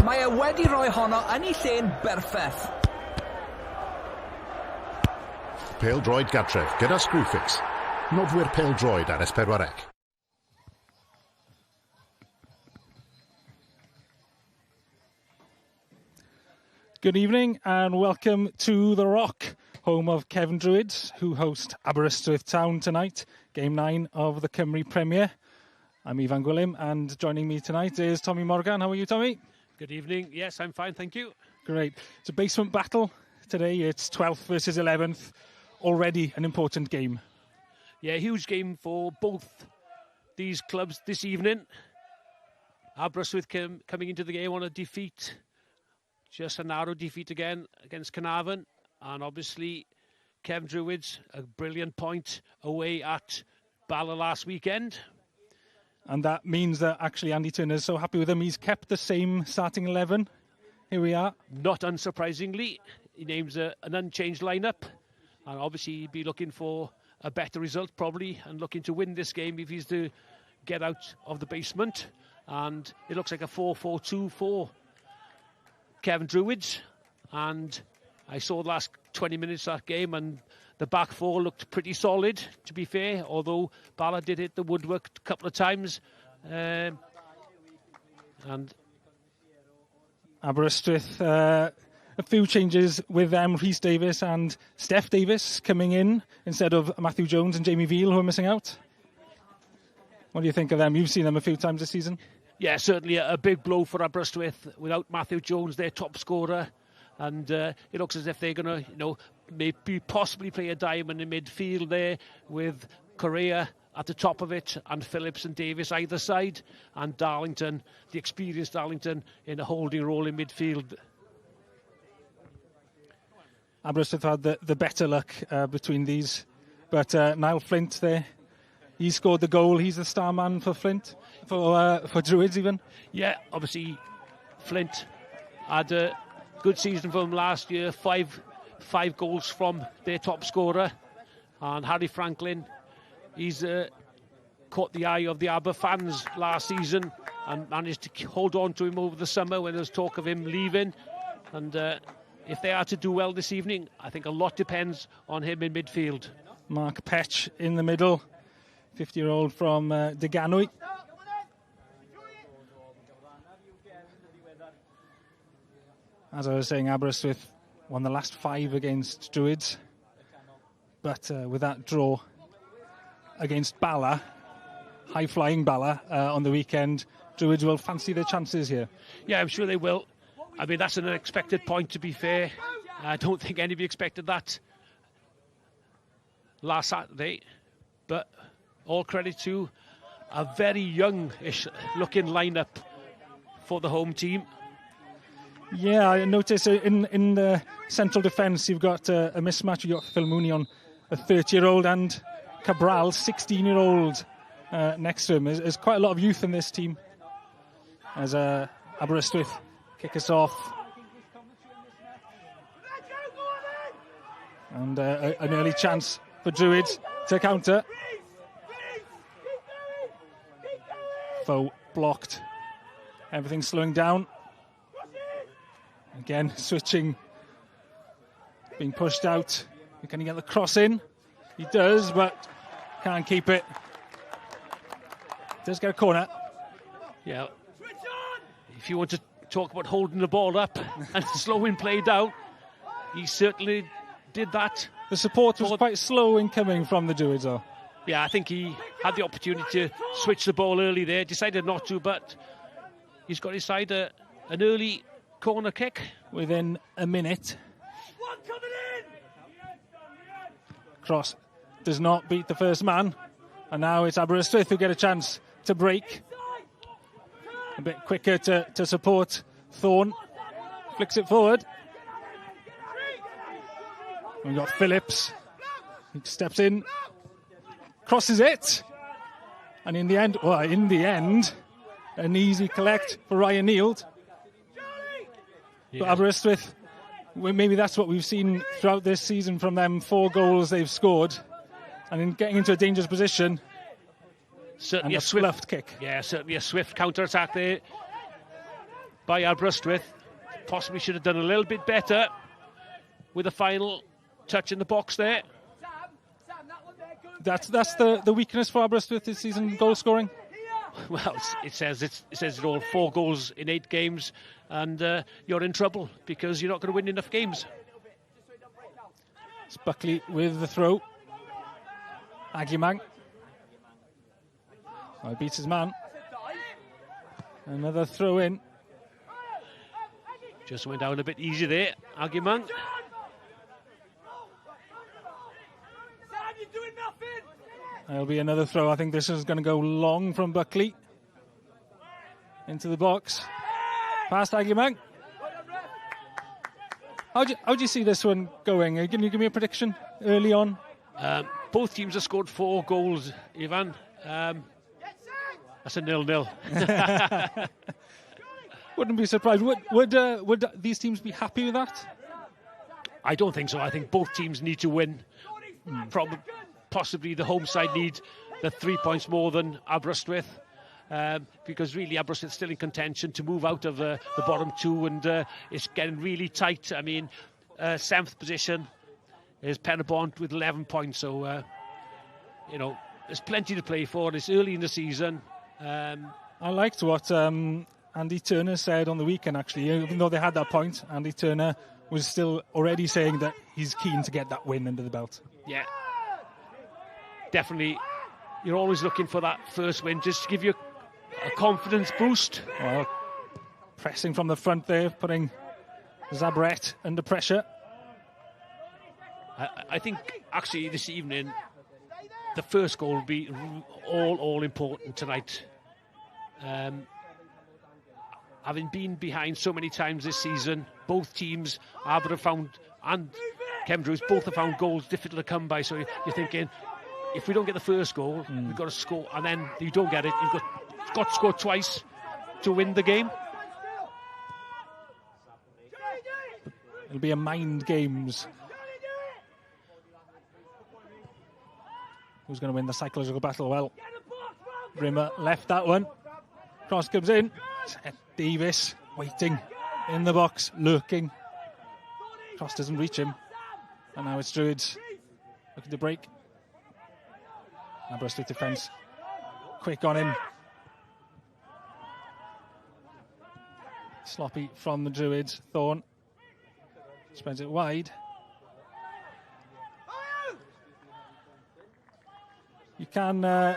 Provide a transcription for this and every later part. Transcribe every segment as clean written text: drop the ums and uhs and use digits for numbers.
mae e wedi rhoi honno yn ei lle'n berffaith. Pêl-droed gartref gyda Screwfix. Nofwyr pêl-droed ar S4C. Good evening and welcome to The Rock, home of Cefn Druids, who host Aberystwyth Town tonight, Game 9 of the Cymru Premier. I'm Ivan Gwilym, and joining me tonight is Tommy Morgan. How are you, Tommy? Good evening. Yes, I'm fine, thank you. Great. It's a basement battle today. It's 12th versus 11th. Already an important game. Yeah, huge game for both these clubs this evening. Aberystwyth coming into the game on a defeat. Just a narrow defeat again against Carnarvon. And obviously, Cefn Druids, a brilliant point away at Bala last weekend. And that means that actually Andy Turner's so happy with him. He's kept the same starting 11. Here we are. Not unsurprisingly, he names an unchanged lineup. And obviously, he'd be looking for a better result probably and looking to win this game if he's to get out of the basement. And it looks like a 4-4-2 for Cefn Druids. And I saw the last 20 minutes of that game and the back four looked pretty solid, to be fair, although Bala did hit the woodwork a couple of times. And Aberystwyth, a few changes with them. Rhys Davies and Steph Davies coming in instead of Matthew Jones and Jamie Veal, who are missing out. What do you think of them? You've seen them a few times this season. Yeah, certainly a big blow for Aberystwyth without Matthew Jones, their top scorer. And it looks as if they're going to, maybe possibly play a diamond in midfield there with Correa at the top of it and Phillips and Davis either side, and Darlington, the experienced Darlington, in a holding role in midfield. Aberystwyth had the better luck between these, but Niall Flint there, he scored the goal. He's the star man for Flint, for Druids even. Yeah, obviously Flint had a good season for them last year, five goals from their top scorer. And Harry Franklin, he's caught the eye of the Aber fans last season and managed to hold on to him over the summer when there was talk of him leaving. And if they are to do well this evening, I think a lot depends on him in midfield. Mark Petch in the middle, 50-year-old from Deganwy. As I was saying, Aberystwyth won the last 5 against Druids, but with that draw against Bala, high-flying Bala, on the weekend, Druids will fancy their chances here. Yeah, I'm sure they will. I mean, that's an unexpected point, to be fair. I don't think anybody expected that last Saturday, but all credit to a very young-ish looking lineup for the home team. Yeah, I noticed in the central defence you've got a mismatch. You've got Phil Mooney on a 30-year-old and Cabral, 16-year-old, next to him. There's quite a lot of youth in this team. As Aberystwyth kick us off. And an early chance for Druids to counter. Foe blocked. Everything's slowing down. Again, switching, being pushed out. Can he get the cross in? He does, but can't keep it. Does get a corner. Yeah. If you want to talk about holding the ball up and slowing play down, he certainly did that. The support was quite slow in coming from the Druids, though. Yeah, I think he had the opportunity to switch the ball early there, decided not to, but he's got his side an early corner kick. Within a minute. Cross does not beat the first man. And now it's Aberystwyth who get a chance to break. A bit quicker to support Thorne. Flicks it forward. We've got Phillips. He steps in. Crosses it. And in the end, an easy collect for Ryan Neild. Yeah. But Aberystwyth, maybe that's what we've seen throughout this season from them. 4 goals they've scored, and in getting into a dangerous position, certainly and a swift kick. Yeah, certainly a swift counter-attack there. by Aberystwyth. Possibly should have done a little bit better with the final touch in the box there. That's the weakness for Aberystwyth this season, goal scoring. Well, it says it all. 4 goals in 8 games, and you're in trouble because you're not going to win enough games. It's Buckley with the throw. Aguimang. Oh, he beats his man. Another throw in. Just went down a bit easy there, Aguimang. There'll be another throw. I think this is going to go long from Buckley. Into the box. Past Aguimang. How do you see this one going? Can you give me a prediction early on? Both teams have scored 4 goals, Ivan. That's a 0-0. Wouldn't be surprised. Would these teams be happy with that? I don't think so. I think both teams need to win. Possibly the home side need the 3 points more than Aberystwyth. Because really Aberystwyth's still in contention to move out of the bottom 2, and it's getting really tight. I mean, 7th position is Penabont with 11 points, so there's plenty to play for. It's early in the season. I liked what Andy Turner said on the weekend, actually. Even though they had that point, Andy Turner was still already saying that he's keen to get that win under the belt. Yeah, definitely. You're always looking for that first win, just to give you a confidence boost. Well, pressing from the front there, putting Zabret under pressure. I think actually this evening the first goal will be all important tonight. Having been behind so many times this season, both teams, Arbor and Cefn Druids, both have found goals difficult to come by. So you're thinking, if we don't get the first goal, we've got to score, and then you don't get it, you've got to score twice to win the game. It'll be a mind games. Who's going to win the psychological battle? Well, Rimmer left that one. Cross comes in. Davis waiting in the box, lurking. Cross doesn't reach him. And now it's Druids looking to break. Aberystwyth defence quick on him. Sloppy from the Druids. Thorne spreads it wide. You can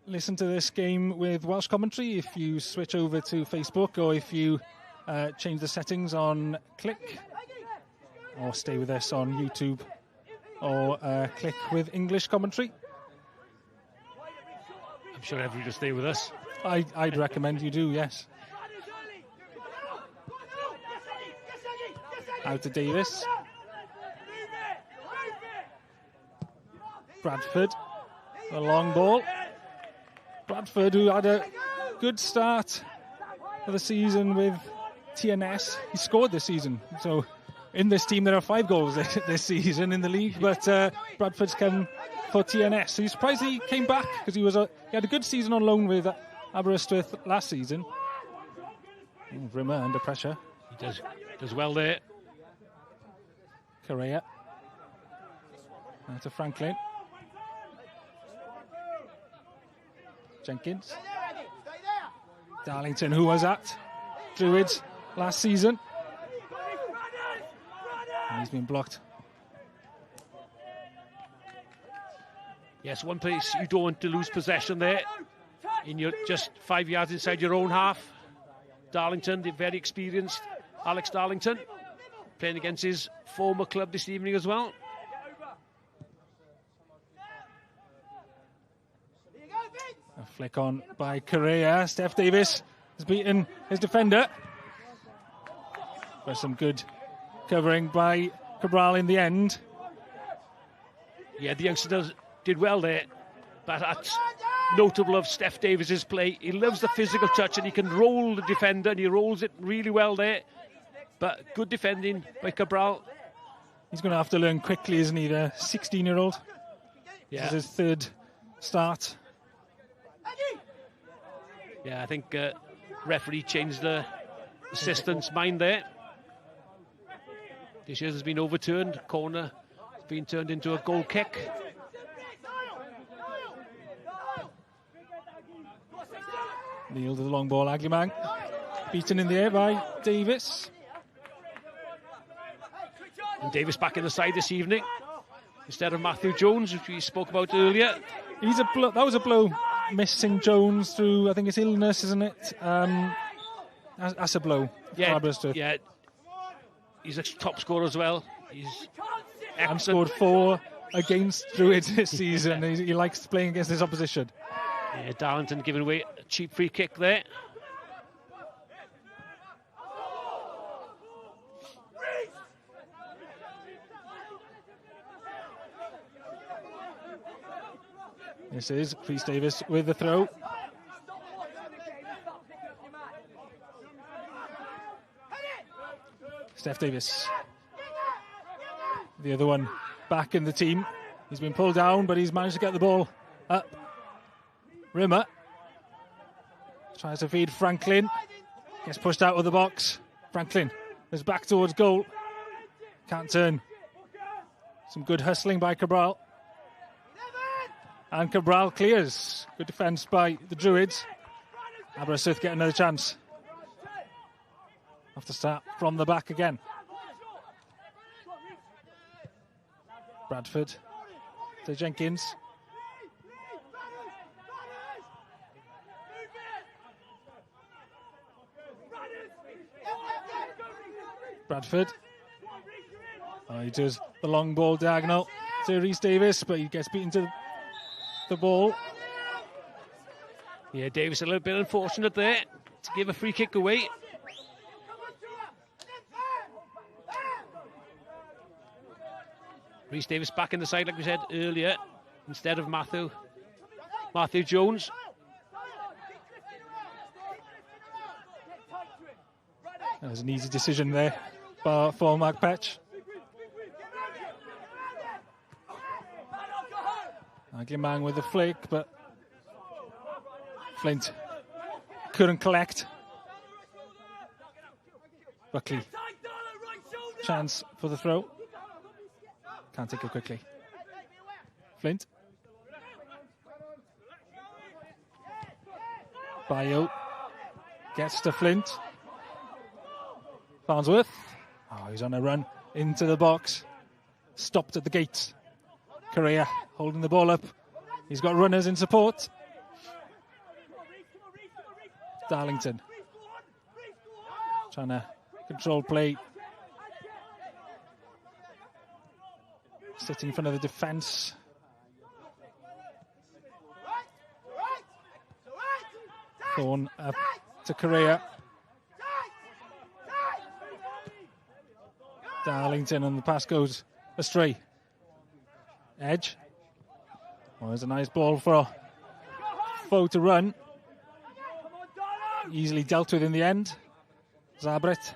listen to this game with Welsh commentary if you switch over to Facebook, or if you change the settings on clic, or stay with us on YouTube, or click with English commentary. I'm sure everybody will stay with us. I'd recommend you do, yes. Out to Davis. Bradford. A long ball. Bradford, who had a good start for the season with TNS. He scored this season. So in this team there are 5 goals this season in the league, but Bradford's come for TNS. So he's surprised he came back, because he had a good season on loan with Aberystwyth last season. Rimmer under pressure. He does well there. Correa. Now to Franklin. Jenkins. Darlington, who was at Druids last season. And he's been blocked. Yes, one place you don't want to lose possession there. You're just 5 yards inside your own half. Darlington, the very experienced Alex Darlington, playing against his former club this evening as well. A flick on by Correa. Steph Davis has beaten his defender. There's some good covering by Cabral in the end. Yeah, the youngster did well there, but that's notable of Steph Davis's play. He loves the physical touch, and he can roll the defender, and he rolls it really well there. But good defending by Cabral. He's going to have to learn quickly, isn't he, the 16-year-old? Yeah. This is his 3rd start. Yeah, I think referee changed the assistant's mind there. Dishes has been overturned. Corner has been turned into a goal kick. Neil to the long ball, Agliman. Beaten in the air by Davis. And Davis back in the side this evening instead of Matthew Jones, which we spoke about earlier. That was a blow, missing Jones through, I think it's illness, isn't it? That's a blow for Aberystwyth. Yeah, he's a top scorer as well. He's excellent. And scored 4 against Druids this season. He likes playing against his opposition. Yeah, Darlington giving away a cheap free kick there. This is Rhys Davis with the throw. Steph Davis. The other one back in the team. He's been pulled down, but he's managed to get the ball up. Rimmer tries to feed Franklin. Gets pushed out of the box. Franklin is back towards goal. Can't turn. Some good hustling by Cabral. And Cabral clears. Good defence by the Druids. Aberystwyth get another chance. Have to start from the back again. Bradford to Jenkins. Bradford. He does the long ball diagonal to Rhys Davis, but he gets beaten to the ball. Yeah, Davis a little bit unfortunate there to give a free kick away. Rhys Davis back in the side, like we said earlier, instead of Matthew Jones. That was an easy decision there for Mark Petch. Agliman with the flick, but Flint couldn't collect. Buckley, chance for the throw. Can't take it quickly. Flint. Bayo gets to Flint. Farnsworth. He's on a run into the box. Stopped at the gates. Correa holding the ball up. He's got runners in support. Darlington trying to control play. Sitting in front of the defence. Thorne up to Correa. Darlington, and the pass goes astray. Edge. There's a nice ball for Foe to run. Easily dealt with in the end. Zabret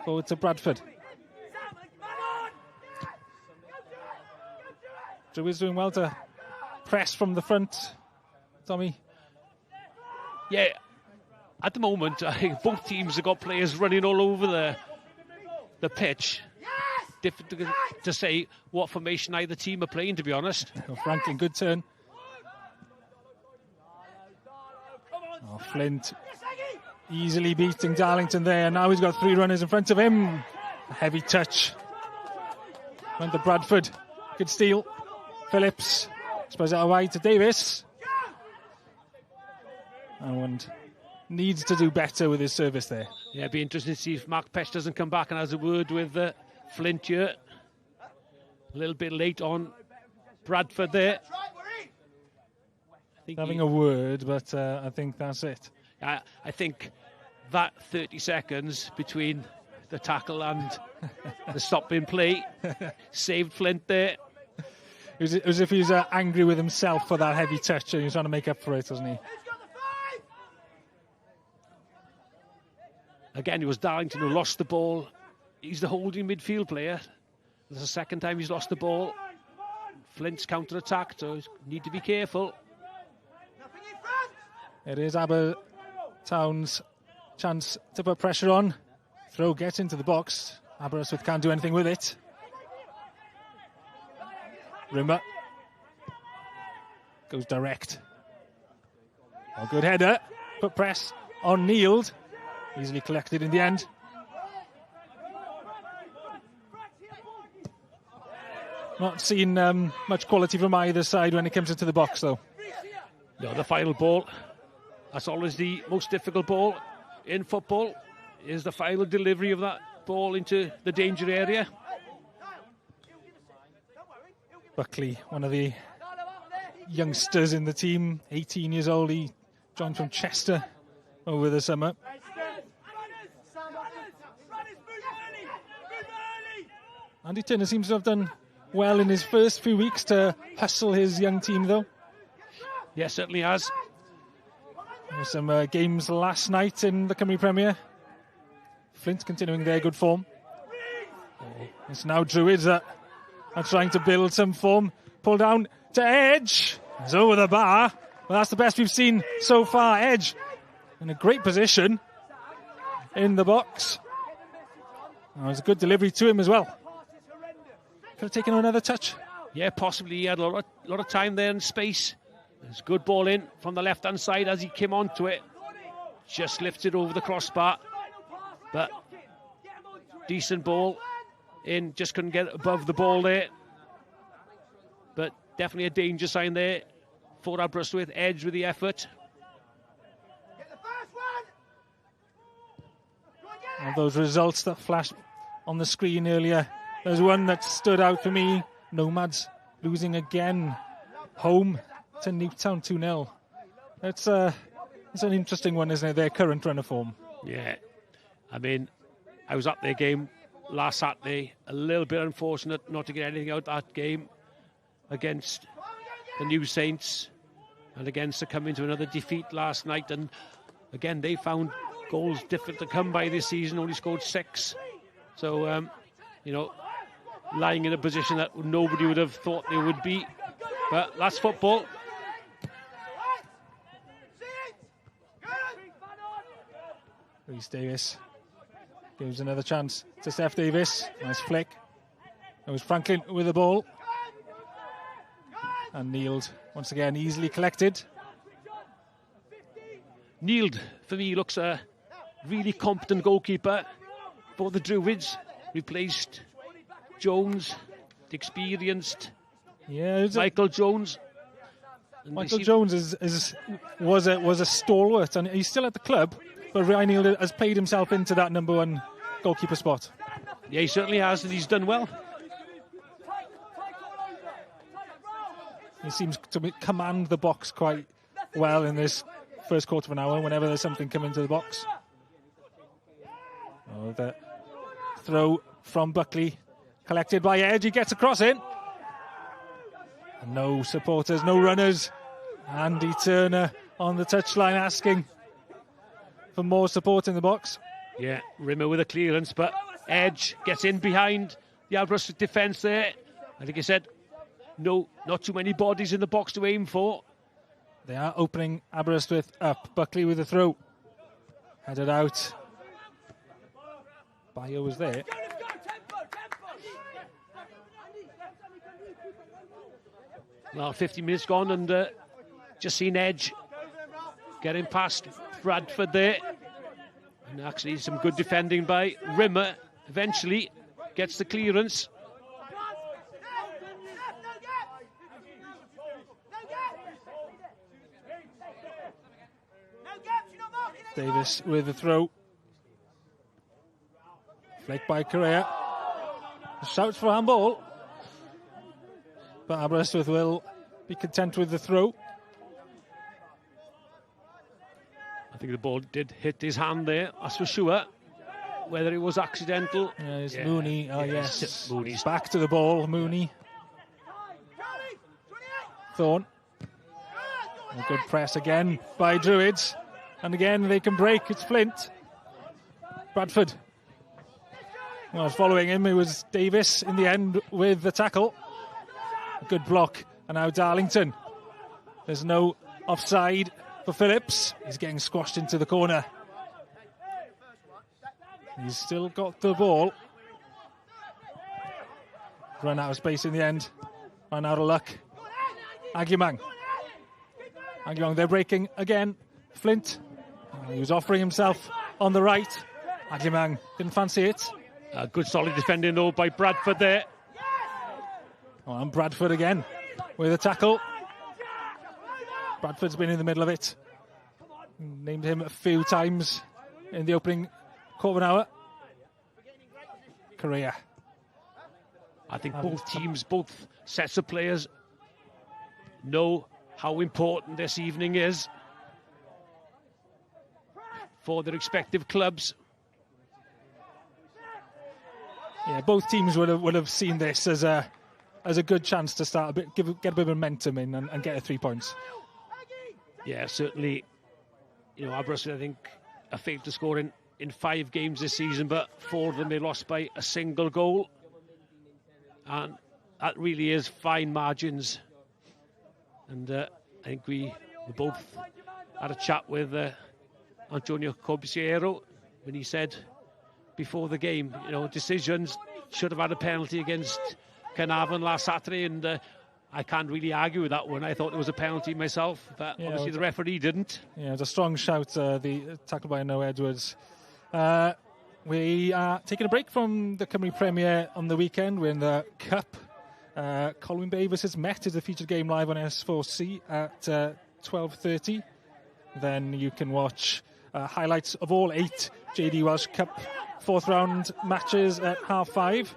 forward to Bradford. Druids doing well to press from the front. Tommy? Yeah, at the moment, I think both teams have got players running all over the pitch. Difficult to say what formation either team are playing, to be honest. Franklin, good turn. Flint easily beating Darlington there. Now he's got 3 runners in front of him. A heavy touch. Went to Bradford. Good steal. Phillips spreads it wide to Davis. And needs to do better with his service there. Yeah, it'd be interesting to see if Mark Petch doesn't come back and has a word with Flint here. A little bit late on Bradford there. Having a word, but I think that's it. I think that 30 seconds between the tackle and the stop in play saved Flint there. It was as if he was angry with himself for that heavy touch, and he was trying to make up for it, wasn't he? Again, it was Darlington who lost the ball. He's the holding midfield player. This is the second time he's lost the ball. Flint's counter-attack, so need to be careful. It is Abertown's chance to put pressure on. Throw gets into the box. Aberystwyth can't do anything with it. Rimmer goes direct. A good header. Put press on Nield. Easily collected in the end. Not seen much quality from either side when it comes into the box, though. No, the final ball. That's always the most difficult ball in football, is the final delivery of that ball into the danger area. Buckley, one of the youngsters in the team, 18 years old. He joined from Chester over the summer. Andy Turner seems to have done well in his first few weeks to hustle his young team, though. Yes, certainly has. There were some games last night in the Cymru Premier. Flint continuing their good form. It's now Druids that are trying to build some form. Pull down to Edge. It's over the bar. Well, that's the best we've seen so far. Edge in a great position in the box. It was a good delivery to him as well. Could have taken another touch. Yeah, possibly. He had a lot of time there and space. There's a good ball in from the left-hand side as he came onto it. Just lifted over the crossbar. But decent ball in. Just couldn't get above the ball there. But definitely a danger sign there for Aberystwyth. Edge with the effort. Of those results that flashed on the screen earlier, there's one that stood out for me. Nomads losing again. Home to Newtown 2-0. It's an interesting one, isn't it? Their current run of form. Yeah. I mean, I was at their game last Saturday. A little bit unfortunate not to get anything out of that game against the New Saints, and again succumbing to another defeat last night. And again, they found goals difficult to come by this season, only scored 6. So, lying in a position that nobody would have thought they would be. But that's football. Rhys Davis gives another chance to Steph Davis. Nice flick. It was Franklin with the ball. And Nield, once again, easily collected. Nield, for me, looks a really competent goalkeeper for the Druids. Replaced Jones, the experienced Michael Jones. And Michael Jones was a stalwart, and he's still at the club, but Ryan Nield has played himself into that number 1 goalkeeper spot. Yeah, he certainly has, and he's done well. He seems to command the box quite well in this first quarter of an hour whenever there's something coming to the box. Oh, the throw from Buckley, collected by Edge. He gets across it. No supporters, no runners. Andy Turner on the touchline asking for more support in the box. Yeah, Rimmer with a clearance, but Edge gets in behind the Aberystwyth defence there. I think he said, no, not too many bodies in the box to aim for. They are opening Aberystwyth up. Buckley with the throw. Headed out. Bayo was there. Well, 50 minutes gone, and just seen Edge getting past Bradford there. And actually some good defending by Rimmer. Eventually gets the clearance. Davis with the throw. Flick by Correa. Shouts for handball. But Aberystwyth will be content with the throw. I think the ball did hit his hand there, that's for sure. Whether it was accidental. It's Mooney. Oh, yes. Mooney's back to the ball, Mooney. Thorne. A good press again by Druids. And again, they can break. It's Flint. Bradford. Well, following him, it was Davis in the end with the tackle. A good block. And now Darlington. There's no offside for Phillips. He's getting squashed into the corner. He's still got the ball. Run out of space in the end. Ran out of luck. Agyemang, they're breaking again. Flint, he was offering himself on the right. Agyemang didn't fancy it. Good solid defending though by Bradford there. Oh, and Bradford again with a tackle. Bradford's been in the middle of it. Named him a few times in the opening quarter of an hour. Correa. I think both teams, both sets of players know how important this evening is for their respective clubs. Yeah, both teams would have seen this as a good chance to start get a bit of momentum in and get 3 points. Yeah, certainly. You know, Aberystwyth, I think, have failed to score in 5 games this season, but 4 of them they lost by a single goal. And that really is fine margins. And I think we both had a chat with Antonio Corbisiero when he said before the game, you know, decisions should have had a penalty against Carnarvon last Saturday, and I can't really argue with that one. I thought it was a penalty myself, but yeah, obviously the referee didn't. Yeah, it was a strong shout, the tackle by Noah Edwards. We are taking a break from the Cymru Premier on the weekend. We're in the Cup. Colwyn Bay versus Met is the featured game live on S4C at 12:30. Then you can watch highlights of all 8 JD Welsh Cup 4th round matches at 5:30.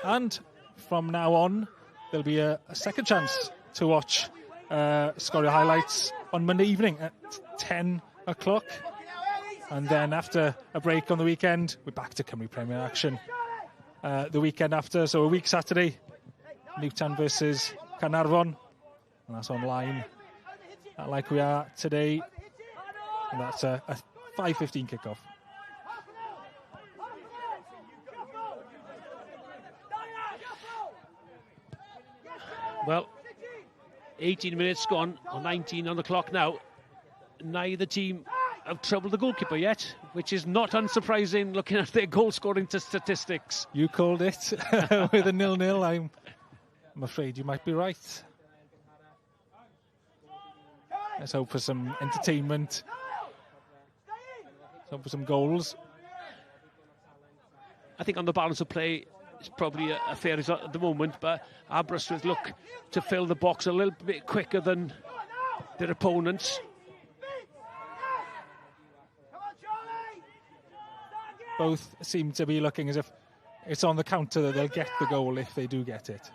And from now on, there'll be a second chance to watch Sgorio highlights on Monday evening at 10 o'clock. And then after a break on the weekend, we're back to Cymru Premier action the weekend after. So a week Saturday, Newtown versus Carnarvon. And that's online like we are today. And that's a 5:15 kickoff. Well, 18 minutes gone, or 19 on the clock now. Neither team have troubled the goalkeeper yet, which is not unsurprising looking at their goal-scoring statistics. You called it with a 0-0. I'm afraid you might be right. Let's hope for some entertainment. Let's hope for some goals. I think on the balance of play, it's probably a fair result at the moment, but Aberystwyth look to fill the box a little bit quicker than their opponents. Both seem to be looking as if it's on the counter that they'll get the goal if they do get it.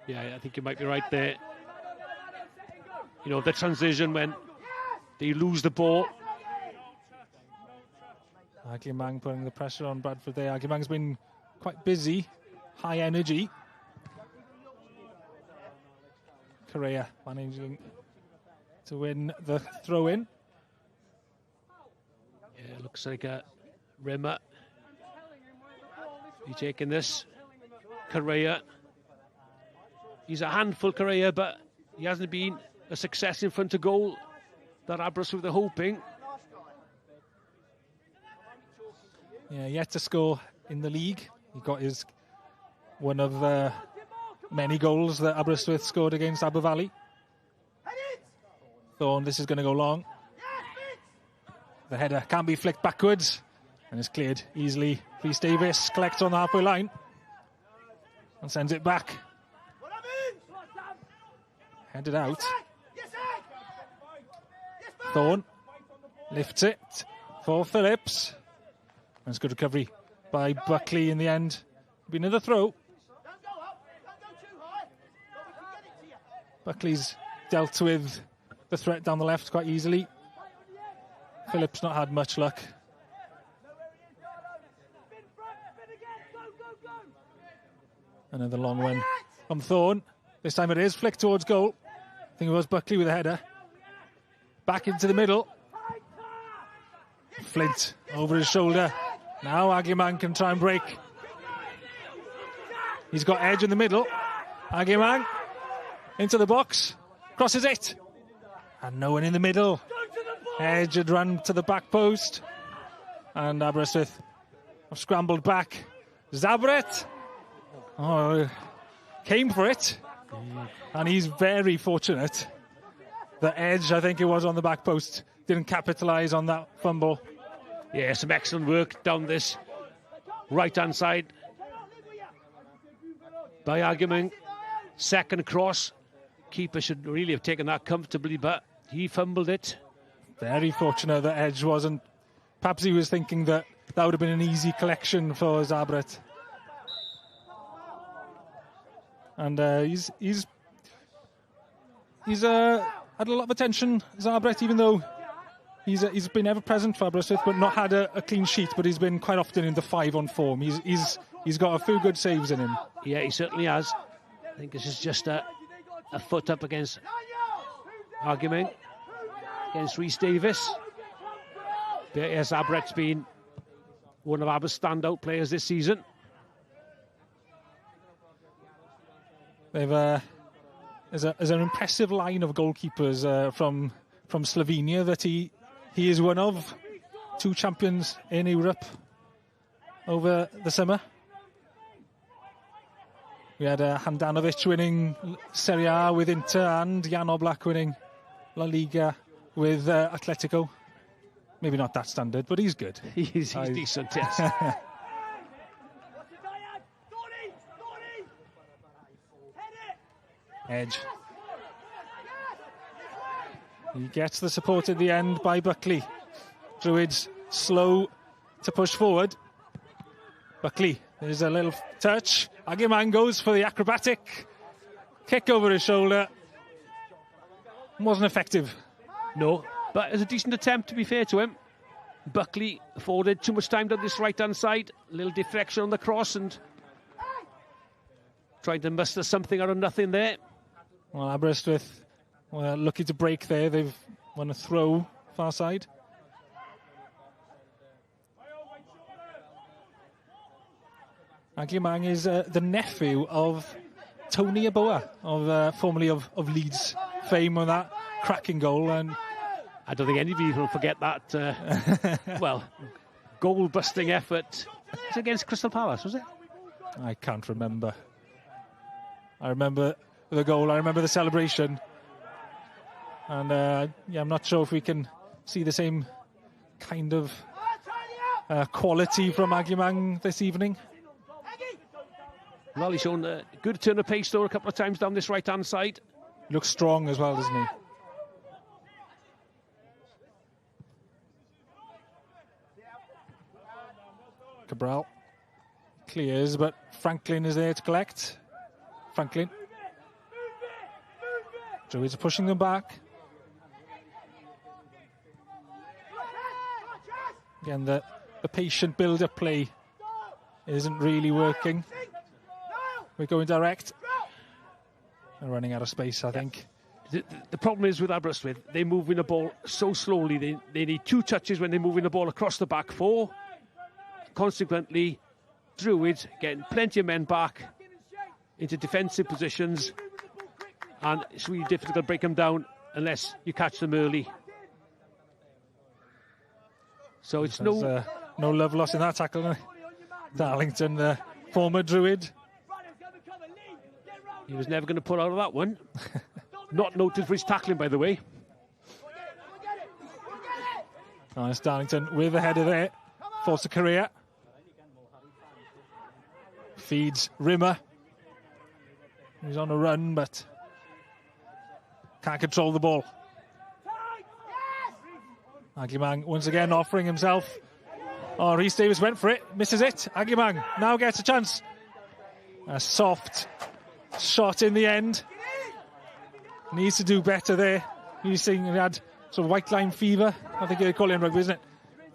Yeah, I think you might be right there. You know, the transition when they lose the ball. Agyemang putting the pressure on Bradford there. Agyemang's been quite busy, high energy. Correa managing to win the throw-in. Yeah, it looks like a Rimmer. He's taking this. Correa. He's a handful, Correa, but he hasn't been a success in front of goal that Aberystwyth were hoping. Yeah, yet to score in the league. He got his one of many goals that Aberystwyth scored against Abervalley. Thorne, this is going to go long. The header can be flicked backwards and is cleared easily. Rhys Davies collects on the halfway line and sends it back. Headed out. Thorne lifts it for Phillips. And it's good recovery by Buckley in the end. Be another throw. Buckley's dealt with the threat down the left quite easily. Phillips not had much luck. Another long one from Thorne. This time it is flicked towards goal. I think it was Buckley with a header. Back into the middle. Flint over his shoulder. Now Agyemang can try and break. He's got edge in the middle. Agyemang into the box. Crosses it. And no one in the middle. Edge had run to the back post. And Aberystwyth have scrambled back. Zabret came for it. And he's very fortunate. The edge, I think it was on the back post, didn't capitalise on that fumble. Yeah, some excellent work down this right-hand side by Argument. Second cross. Keeper should really have taken that comfortably, but he fumbled it. Very fortunate that edge wasn't. Perhaps he was thinking that would have been an easy collection for Zabret. And he's had a lot of attention, Zabret, even though he's been ever present for Aberystwyth, but not had a clean sheet. But he's been quite often in the 5-on form. He's got a few good saves in him. Yeah, he certainly has. I think this is just a foot up against Argument, against Rhys Davis. But yes, Zabret's been one of Aber's standout players this season. They've there's an impressive line of goalkeepers from Slovenia that he is one of. 2 champions in Europe over the summer. We had Handanovic winning Serie A with Inter and Jan Oblak winning La Liga with Atletico. Maybe not that standard, but he's good. He's decent, yes. Edge. He gets the support at the end by Buckley. Druids slow to push forward. Buckley, there's a little touch. Agiman goes for the acrobatic kick over his shoulder. Wasn't effective. No, but it was a decent attempt, to be fair to him. Buckley afforded too much time down this right-hand side. A little deflection on the cross and trying to muster something out of nothing there. Well, Aberystwyth were lucky to break there. They've won a throw far side. Agiman is the nephew of Tony Aboa, formerly of Leeds fame on that cracking goal. And I don't think anybody will forget that, goal-busting effort. It was against Crystal Palace, was it? I can't remember. I remember the goal, I remember the celebration. And I'm not sure if we can see the same kind of quality from Agiman this evening. Well, he's shown a good turn of pace, though, a couple of times down this right-hand side. Looks strong as well, doesn't he? Cabral clears, but Franklin is there to collect. Franklin. Druids are pushing them back. Again, the patient build-up play isn't really working. We're going direct. They're running out of space, I think. The problem is with Aberystwyth, they're moving the ball so slowly. They need 2 touches when they're moving the ball across the back 4. Consequently, Druids getting plenty of men back into defensive positions, and it's really difficult to break them down unless you catch them early. So it's no love lost in that tackle. Darlington, the former Druid. He was never going to pull out of that one. Not noted for his tackling, by the way. Nice, Darlington with the header there. Force a career. Feeds Rimmer. He's on a run, but can't control the ball. Agiman once again offering himself. Oh, Rhys Davis went for it, misses it. Agiman now gets a chance. A soft shot in the end. Needs to do better there. He's saying he had sort of white line fever. I think they call it in rugby, isn't it?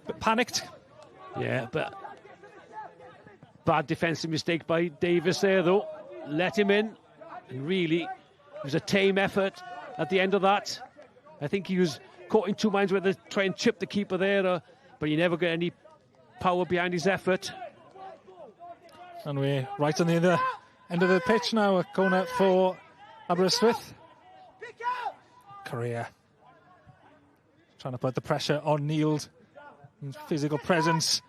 But panicked. Yeah, but bad defensive mistake by Davis there, though. Let him in. And really, it was a tame effort at the end of that. I think he was caught in 2 minds whether to try and chip the keeper there, but he never got any power behind his effort. And we're right on the end of the pitch now. A corner for Aberystwyth. Correa trying to put the pressure on Neild. His physical presence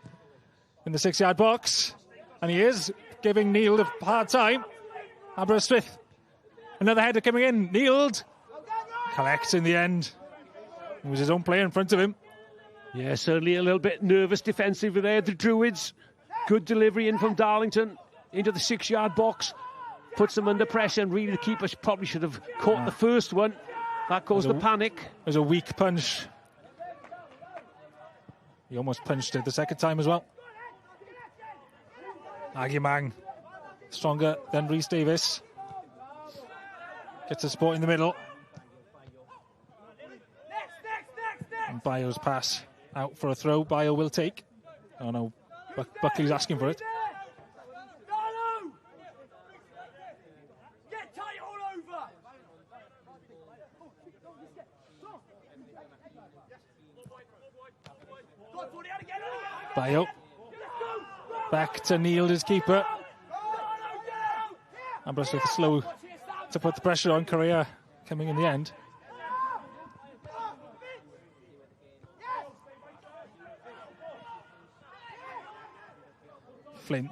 in the 6-yard box. And he is giving Neil a hard time. Aberystwyth. Another header coming in. Neiled. Collects in the end. It was his own player in front of him. Yeah, certainly a little bit nervous defensively there, the Druids. Good delivery in from Darlington into the 6-yard box. Puts them under pressure, and really the keeper probably should have caught the first one. That caused the panic. It was a weak punch. He almost punched it the second time as well. Agimang, stronger than Rhys Davis. Gets the support in the middle. And Bio's pass out for a throw. Bio will take. Oh no, Buckley's asking for it. Bio. Back to Neil, his keeper. Aberystwyth slow to put the pressure on. Correa coming in the end. Flint.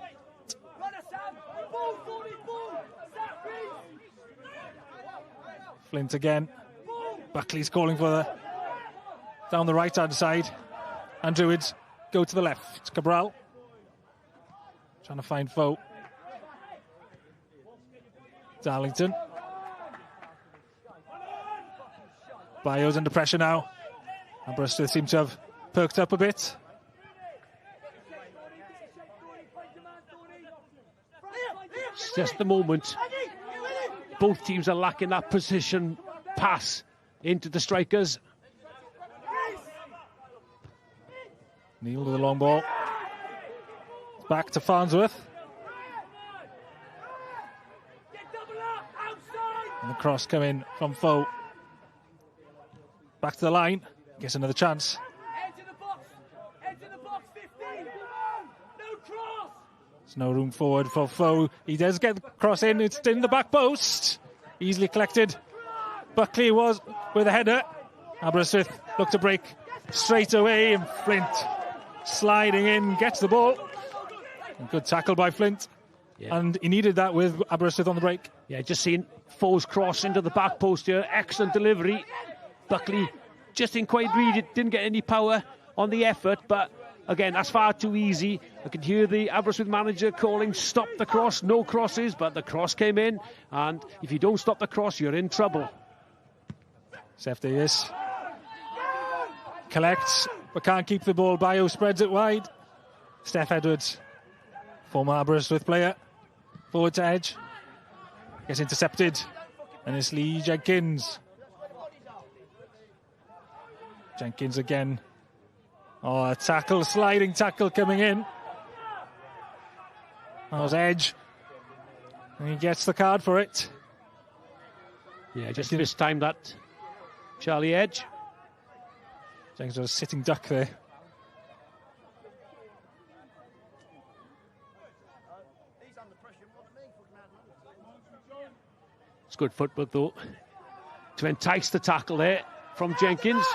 Flint again. Buckley's calling for the down the right hand side. And Druids go to the left. Cabral trying to find Foe. Darlington. Bio's under pressure now. Aberystwyth seem to have perked up a bit. It's just the moment. Both teams are lacking that position pass into the strikers. Neil with a long ball. Back to Farnsworth. And the cross coming from Foe. Back to the line. Gets another chance. There's no room forward for Foe. He does get the cross in. It's in the back post. Easily collected. Buckley was with a header. Aberystwyth look to break straight away. And Flint sliding in, gets the ball. And good tackle by Flint. Yeah. And he needed that with Aberystwyth on the break. Yeah, just seeing Foe's cross into the back post here. Excellent delivery. Buckley just didn't quite read it. Didn't get any power on the effort. But again, that's far too easy. I could hear the Aberystwyth manager calling, stop the cross, no crosses. But the cross came in. And if you don't stop the cross, you're in trouble. Seth Davis collects, but can't keep the ball. Bio spreads it wide. Steph Edwards, former Aberystwyth player, forward to edge. Gets intercepted. And it's Lee Jenkins. Jenkins again. Oh, a tackle, sliding tackle coming in. That was Edge. And he gets the card for it. Yeah, just this time that Charlie Edge. Jenkins was a sitting duck there. It's good football though, to entice the tackle there from Jenkins.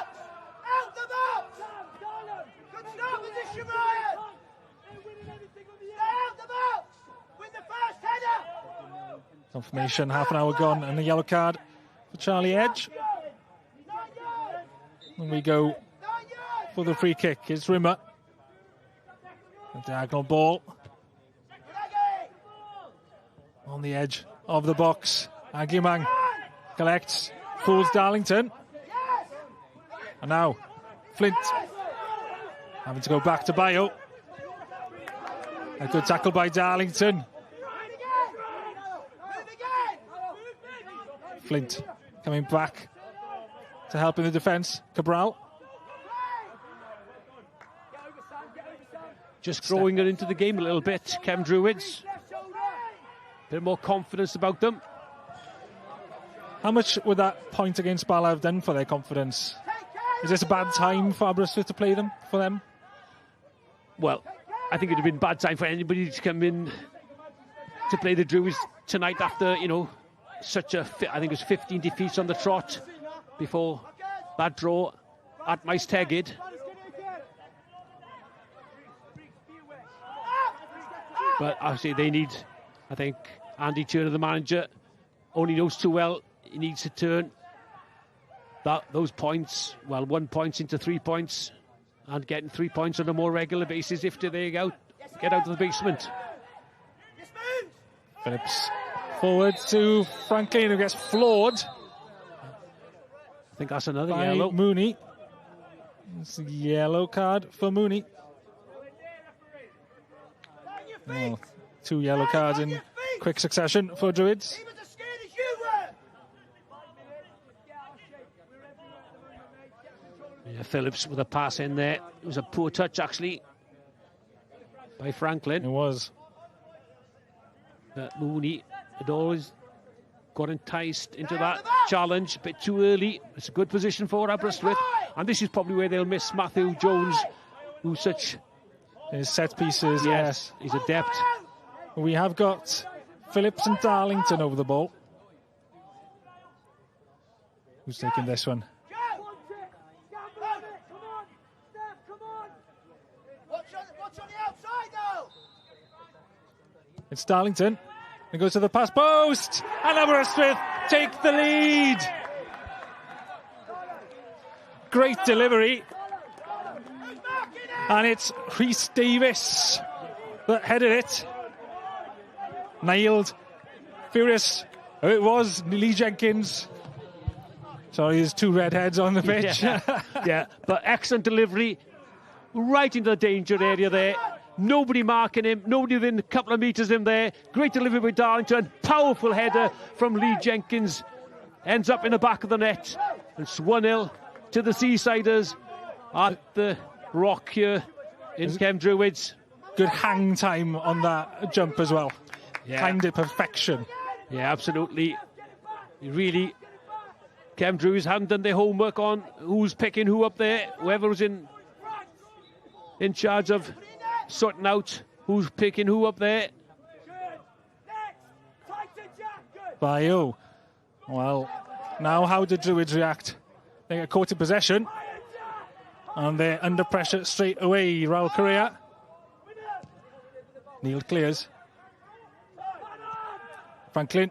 Confirmation, half an hour gone, and a yellow card for Charlie Edge. And we go for the free kick. It's Rimmer. A diagonal ball. On the edge of the box. Agimang collects, fools Darlington. And now Flint having to go back to Bio. A good tackle by Darlington. Flint coming back to help in the defence. Cabral. Just growing it into the game a little bit, Cem Druids. A bit more confidence about them. How much would that point against Bala have done for their confidence? Is this a bad time for Aberystwyth to play them, for them? Well, I think it would have been a bad time for anybody to come in to play the Druids tonight after, you know, such a, I think it was 15 defeats on the trot before that draw at Maes Tegid. But obviously they need, I think, Andy Turner, the manager, only knows too well he needs to turn those points, well, 1 point into 3 points, and getting 3 points on a more regular basis if they get out of the basement. Phillips forward to Franklin, who gets floored. I think that's another by yellow. Mooney. It's a yellow card for Mooney. Oh, 2 yellow cards in quick succession for Druids. Yeah, Phillips with a pass in there. It was a poor touch, actually, by Franklin. It was. But Mooney had always got enticed into that challenge a bit too early. It's a good position for Aberystwyth. And this is probably where they'll miss Matthew Jones, who's such... His set pieces, yes. He's adept. We have got Phillips and Darlington over the ball. Who's taking this one? It's Darlington. He goes to the pass post, and Aberystwyth take the lead. Great delivery. And it's Rhys Davis that headed it. Nailed. Furious. Oh, it was Lee Jenkins. Sorry, there's 2 redheads on the pitch. Yeah, but excellent delivery. Right into the danger area there. Nobody marking him. Nobody within a couple of metres of him there. Great delivery by Darlington. Powerful header from Lee Jenkins. Ends up in the back of the net. It's 1-0 to the Seasiders at the Rock here in Cefn Druids. Good hang time on that jump as well. Yeah. Timed it perfection. Yeah, absolutely. Really, Cefn Druids hadn't done their homework on who's picking who up there. Whoever was in charge of sorting out who's picking who up there. Bio. Well, now how did Druids react? They get caught in possession. And they're under pressure straight away. Raul Correa. Neil clears. Franklin.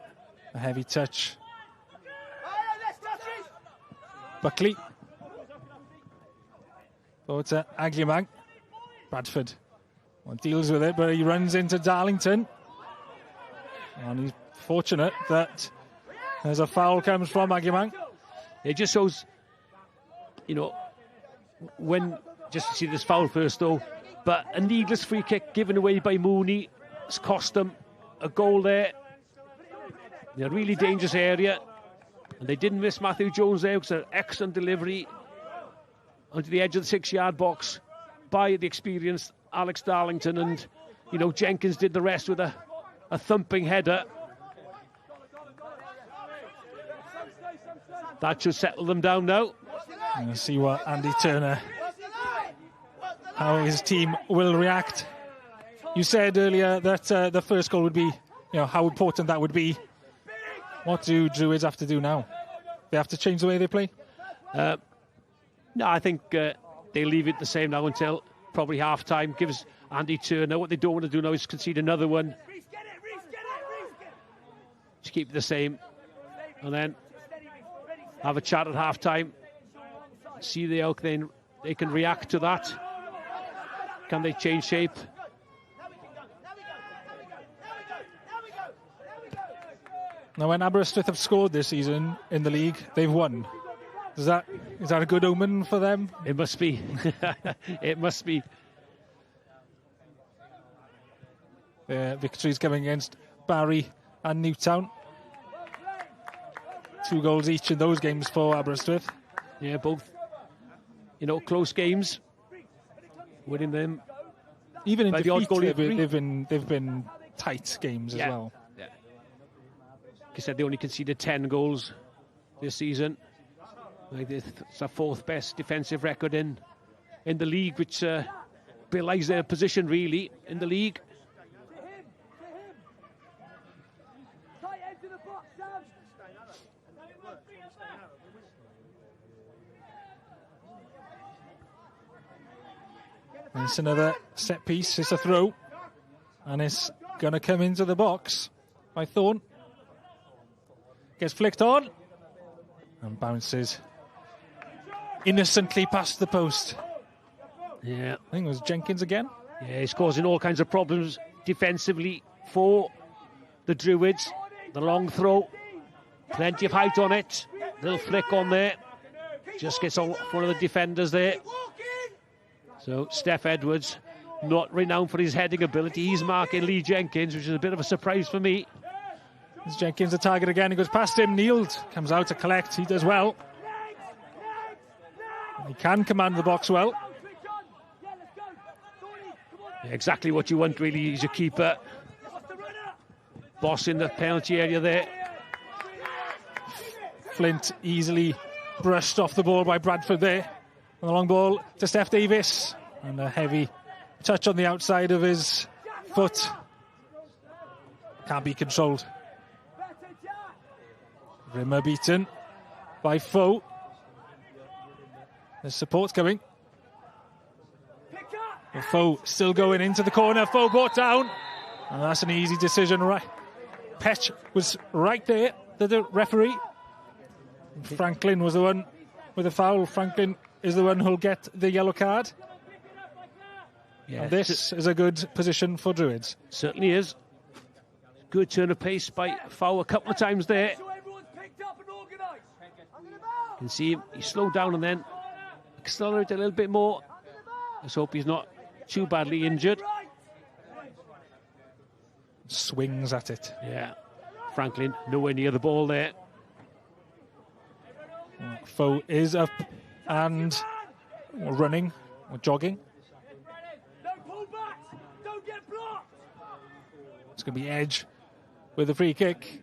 A heavy touch. Buckley. Forward to Agliamang. Bradford. Well, deals with it, but he runs into Darlington. And he's fortunate that there's a foul comes from Agliamang. It just shows, you know, when, just to see this foul first though, but a needless free kick given away by Mooney. It's cost them a goal there. In a really dangerous area. And they didn't miss Matthew Jones there. It's an excellent delivery onto the edge of the 6-yard box by the experienced Alex Darlington. And, you know, Jenkins did the rest with a thumping header. That should settle them down now. We'll see what Andy Turner, how his team will react. You said earlier that the first goal would be, you know, how important that would be. What do Druids have to do now? They have to change the way they play? No, I think they leave it the same now until probably half-time. Gives Andy Turner, what they don't want to do now is concede another one. Just keep it the same. And then have a chat at half-time. See how they can react to that. Can they change shape? Now, when Aberystwyth have scored this season in the league, they've won. Is that a good omen for them? It must be. It must be. Victories coming against Barry and Newtown. 2 goals each in those games for Aberystwyth. Yeah, both, you know, close games. Winning them. Even in by defeat, the they've been tight games as well. Yeah. Like I said, they only conceded 10 goals this season. It's their 4th best defensive record in the league, which belies their position really in the league. And it's another set piece. It's a throw. And it's going to come into the box by Thorne. Gets flicked on. And bounces innocently past the post. Yeah. I think it was Jenkins again. Yeah, he's causing all kinds of problems defensively for the Druids. The long throw. Plenty of height on it. Little flick on there. Just gets on one of the defenders there. So Steph Edwards, not renowned for his heading ability. He's marking Lee Jenkins, which is a bit of a surprise for me. There's Jenkins the target again. He goes past him. Kneeled. Comes out to collect. He does well. He can command the box well. Yeah, exactly what you want, really. He's a keeper. Boss in the penalty area there. Flint easily brushed off the ball by Bradford there. And the long ball to Steph Davis. And a heavy touch on the outside of his foot. Can't be controlled. Rimmer beaten by Foe. There's support coming. But Foe still going into the corner. Foe brought down. And that's an easy decision. Right. Petch was right there, the referee. Franklin was the one with a foul. Franklin is the one who'll get the yellow card. Yeah, and this is a good position for Druids. Certainly is. Good turn of pace by Foe a couple of times there. You can see him, he slowed down and then accelerated a little bit more. Let's hope he's not too badly injured. Swings at it. Yeah. Franklin nowhere near the ball there. Foe is up and running or jogging. It's going to be Edge with a free kick.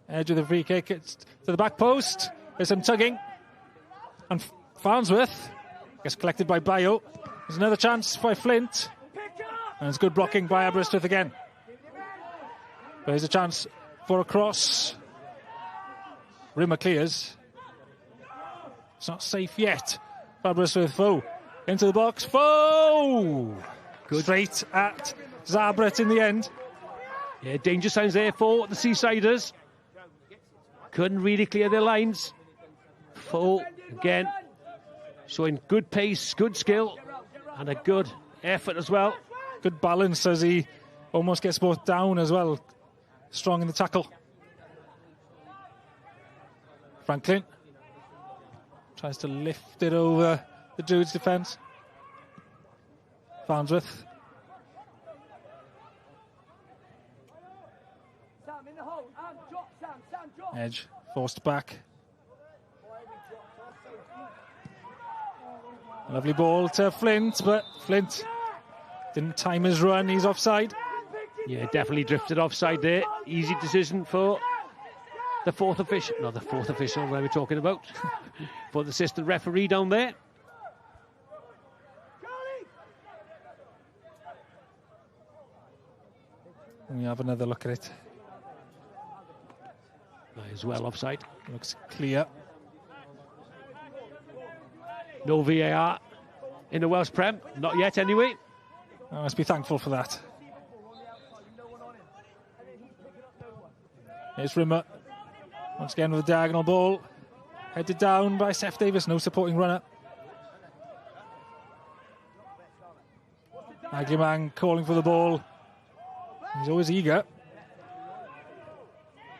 Edge with a free kick. It's to the back post. There's some tugging. And Farnsworth gets collected by Bayo. There's another chance by Flint. And it's good blocking by Aberystwyth again. But there's a chance for a cross. Rimmer clears. It's not safe yet. Aberystwyth Foe into the box. Foe! Good. Straight at Zabret in the end. Yeah, danger signs there for the Seasiders. Couldn't really clear their lines. Foe again showing good pace, good skill, and a good effort as well. Good balance as he almost gets both down as well. Strong in the tackle. Franklin tries to lift it over the Druids' defence. Farnsworth. Edge forced back. Lovely ball to Flint, but Flint didn't time his run. He's offside. Yeah, definitely drifted offside there. Easy decision for the fourth official. Not the fourth official that we're talking about. For the assistant referee down there. We have another look at it. As well offside. Looks clear. No VAR in the Welsh Prem. Not yet anyway. I must be thankful for that. Here's Rimmer. Once again with a diagonal ball. Headed down by Seth Davis. No supporting runner. Aguiman calling for the ball. He's always eager.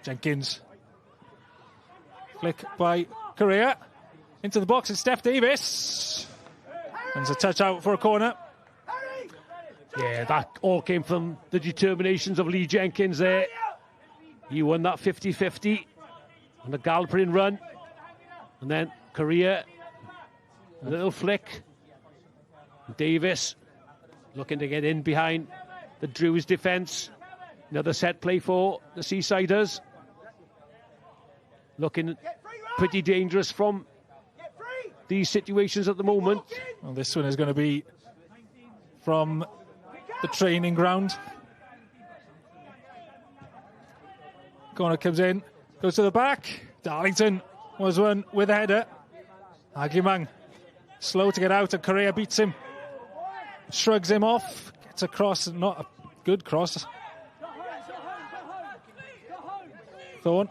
Jenkins. Flick by Correa. Into the box, it's Steph Davis. And it's a touch out for a corner. Yeah, that all came from the determinations of Lee Jenkins there. He won that 50-50 on the galloping run. And then Correa, a little flick. Davis looking to get in behind the Druids' defence. Another set play for the Seasiders. Looking pretty dangerous from these situations at the moment. Well, this one is going to be from the training ground. Corner comes in, goes to the back. Darlington was one with a header. Aguiman slow to get out and Correa beats him. shrugs him off, gets a cross, not a good cross. Thorne,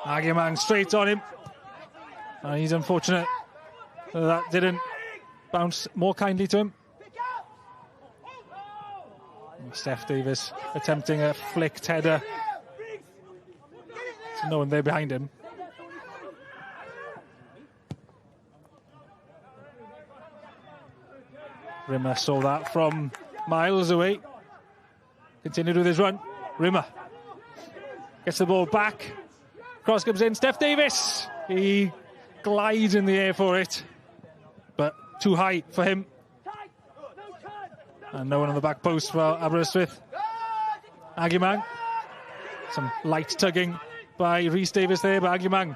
Agyemang straight on him, and he's unfortunate that didn't bounce more kindly to him. Steph Davis attempting a flicked header. There's no one there behind him. Rimmer saw that from miles away. Continued with his run. Rimmer gets the ball back. Cross comes in. Steph Davis. He glides in the air for it, but too high for him. And no one on the back post for Aberystwyth. Agyemang. Some light tugging by Rhys Davis there, but Agyemang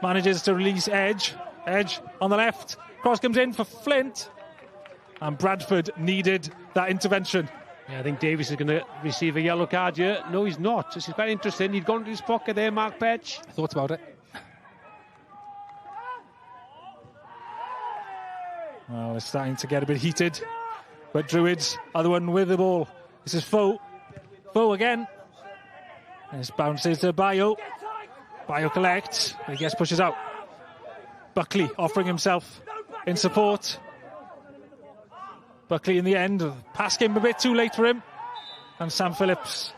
manages to release Edge. Edge on the left. Cross comes in for Flint. And Bradford needed that intervention. Yeah, I think Davis is going to receive a yellow card here. No, he's not. This is quite interesting. He'd gone to his pocket there, Mark Petch. I thought about it. Well, it's starting to get a bit heated. But Druids are the one with the ball. This is Foe. Foe again. And this bounces to Bayo. Bayo collects. He gets pushes out. Buckley offering himself in support. Buckley in the end, pass came a bit too late for him, and Sam Phillips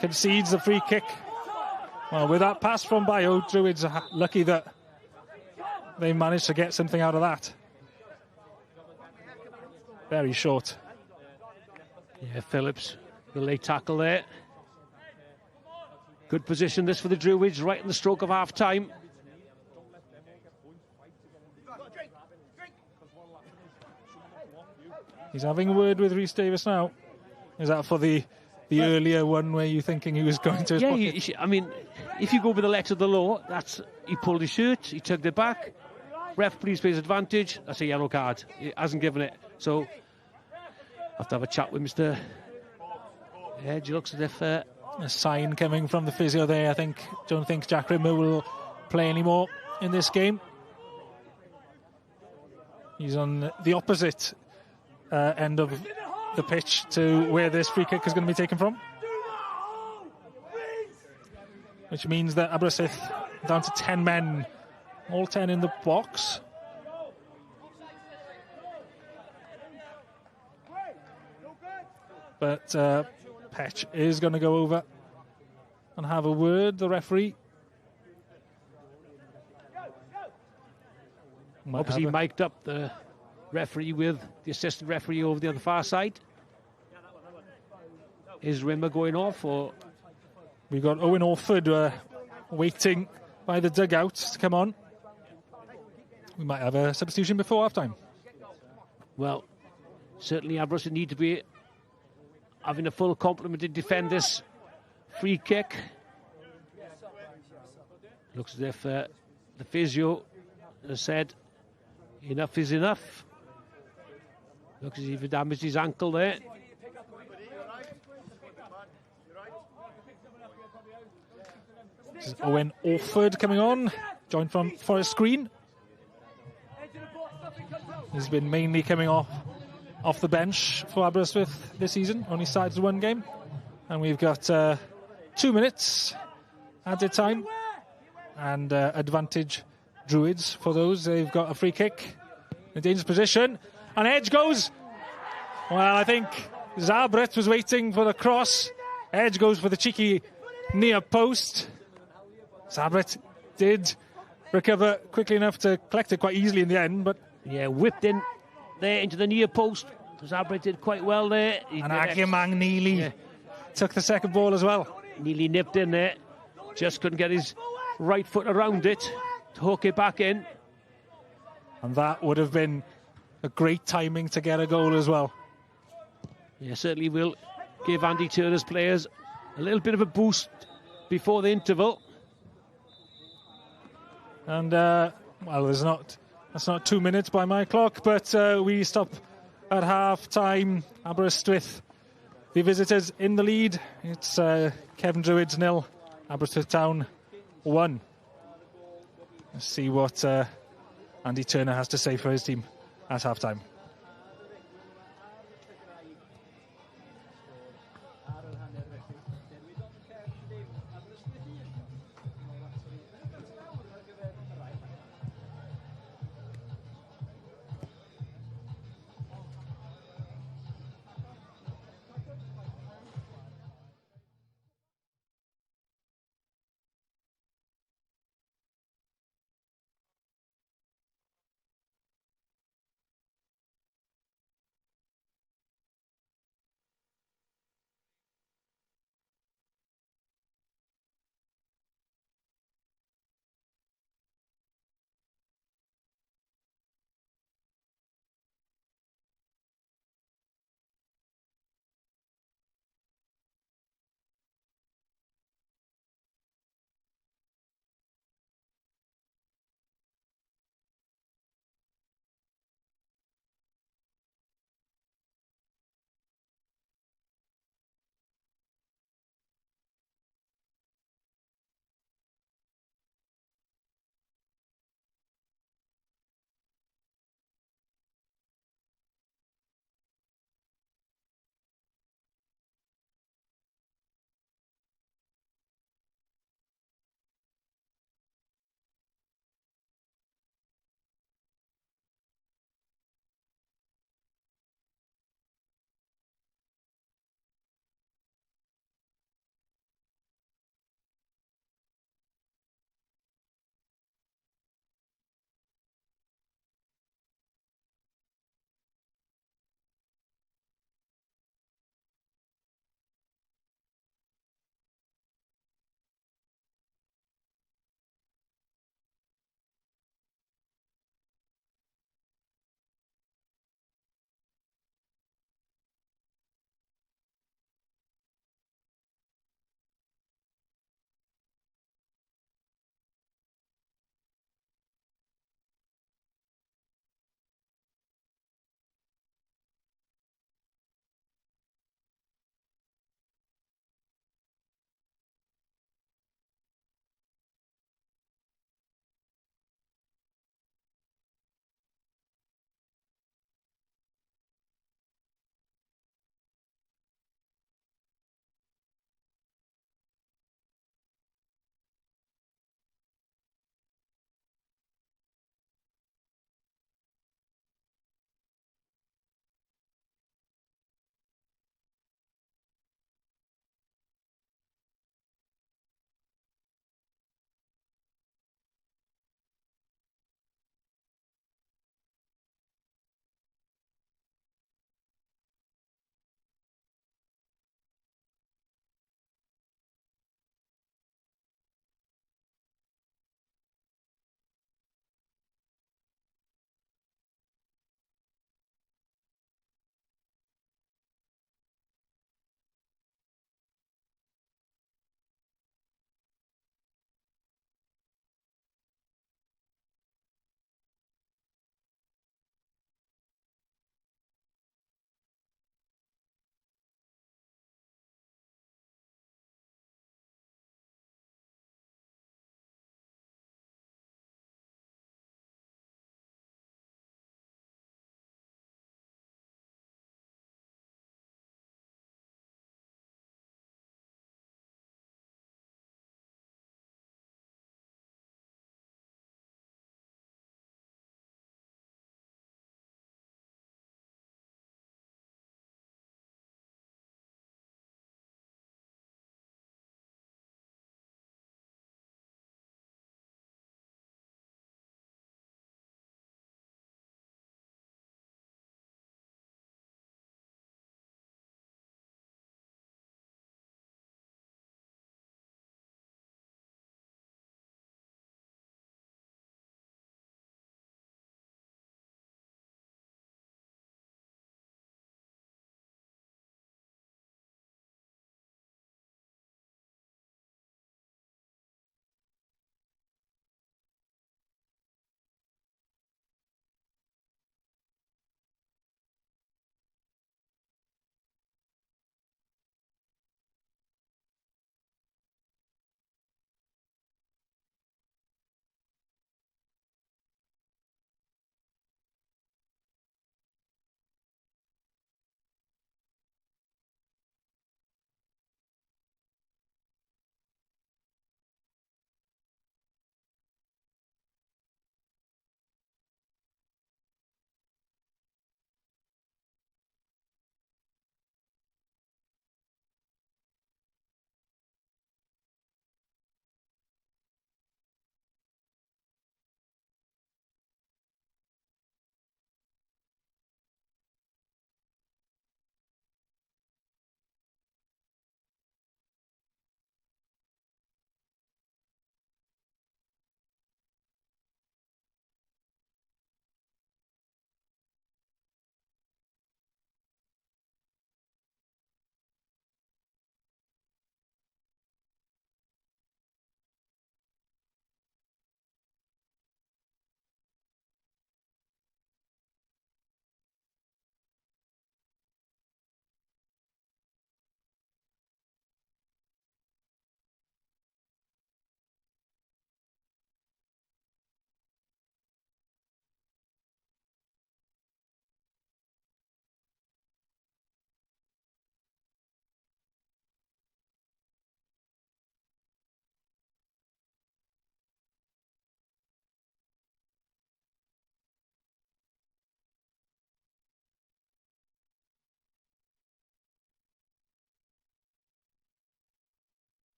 concedes the free kick. Well, with that pass from Bayo, Druids are lucky that they managed to get something out of that. Very short. Yeah, Phillips, the late tackle there. Good position this for the Druids, right in the stroke of half-time. He's having a word with Rhys Davis now. Is that for the earlier one where you're thinking he was going to his pocket? I mean, if you go with the letter of the law, that's he pulled his shirt, he tugged it back. Ref, please plays advantage. That's a yellow card. He hasn't given it. So, have to have a chat with Mr. Edge. Looks as if a sign coming from the physio there. I don't think Jack Rimmer will play anymore in this game. He's on the opposite end of the pitch to where this free kick is going to be taken from, which means that Aberystwyth down to 10 men, all 10 in the box. But Petch is going to go over and have a word, the referee. Obviously mic'd up the referee with the assistant referee over the other far side. Is Rimmer going off, or? We've got Owen Orford waiting by the dugout to come on. We might have a substitution before half-time. Well, certainly Aberystwyth need to be having a full complement to defend this free kick. Looks as if the physio has said enough is enough. Looks as if he damaged his ankle there. This is Owen Orford coming on, joined from Forest Green. He's been mainly coming off the bench for Aberystwyth this season, only started one game. And we've got 2 minutes added time and advantage Druids for those. They've got a free kick in a dangerous position. And Edge goes. Well, I think Zabret was waiting for the cross. Edge goes for the cheeky near post. Zabret did recover quickly enough to collect it quite easily in the end, but yeah, whipped in there into the near post. Zabret did quite well there. And Agyemang nearly took the second ball as well. Nearly nipped in there. Just couldn't get his right foot around it to hook it back in. And that would have been a great timing to get a goal as well. Yeah, certainly will give Andy Turner's players a little bit of a boost before the interval. And, well, that's not 2 minutes by my clock, but we stop at half-time. Aberystwyth, the visitors in the lead. It's Cefn Druids 0, Aberystwyth Town 1. Let's see what Andy Turner has to say for his team at half-time.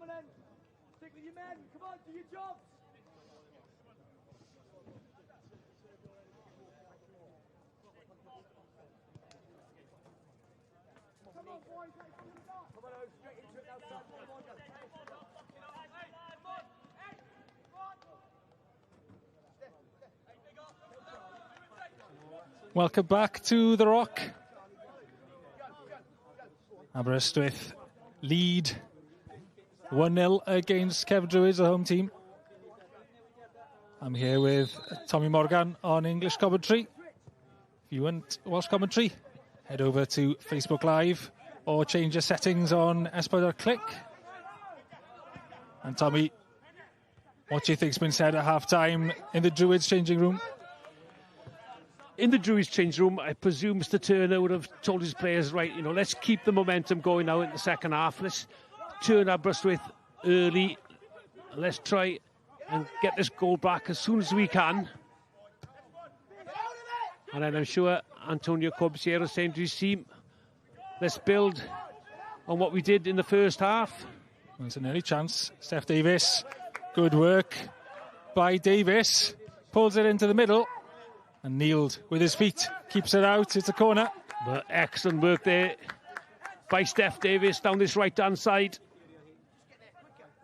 Come on in. Stick with your men. Come on, do your jobs. Come on, boys. Come on, straight into it now. Welcome back to the Rock. Aberystwyth lead 1-0 against Cefn Druids, the home team. I'm here with Tommy Morgan on English commentary. If you want Welsh commentary, head over to Facebook Live or change your settings on clic. And Tommy, what do you think's been said at half-time in the Druids changing room? In the Druids change room, I presume Mr. Turner would have told his players, right, you know, let's keep the momentum going now in the second half. Let's turn Aberystwyth early. Let's try and get this goal back as soon as we can. And then I'm sure Antonio Corbisiero is saying to his team, let's build on what we did in the first half. It's an early chance. Steph Davis, good work by Davis. Pulls it into the middle. And Neild with his feet, keeps it out, it's a corner. But excellent work there by Steph Davis down this right-hand side.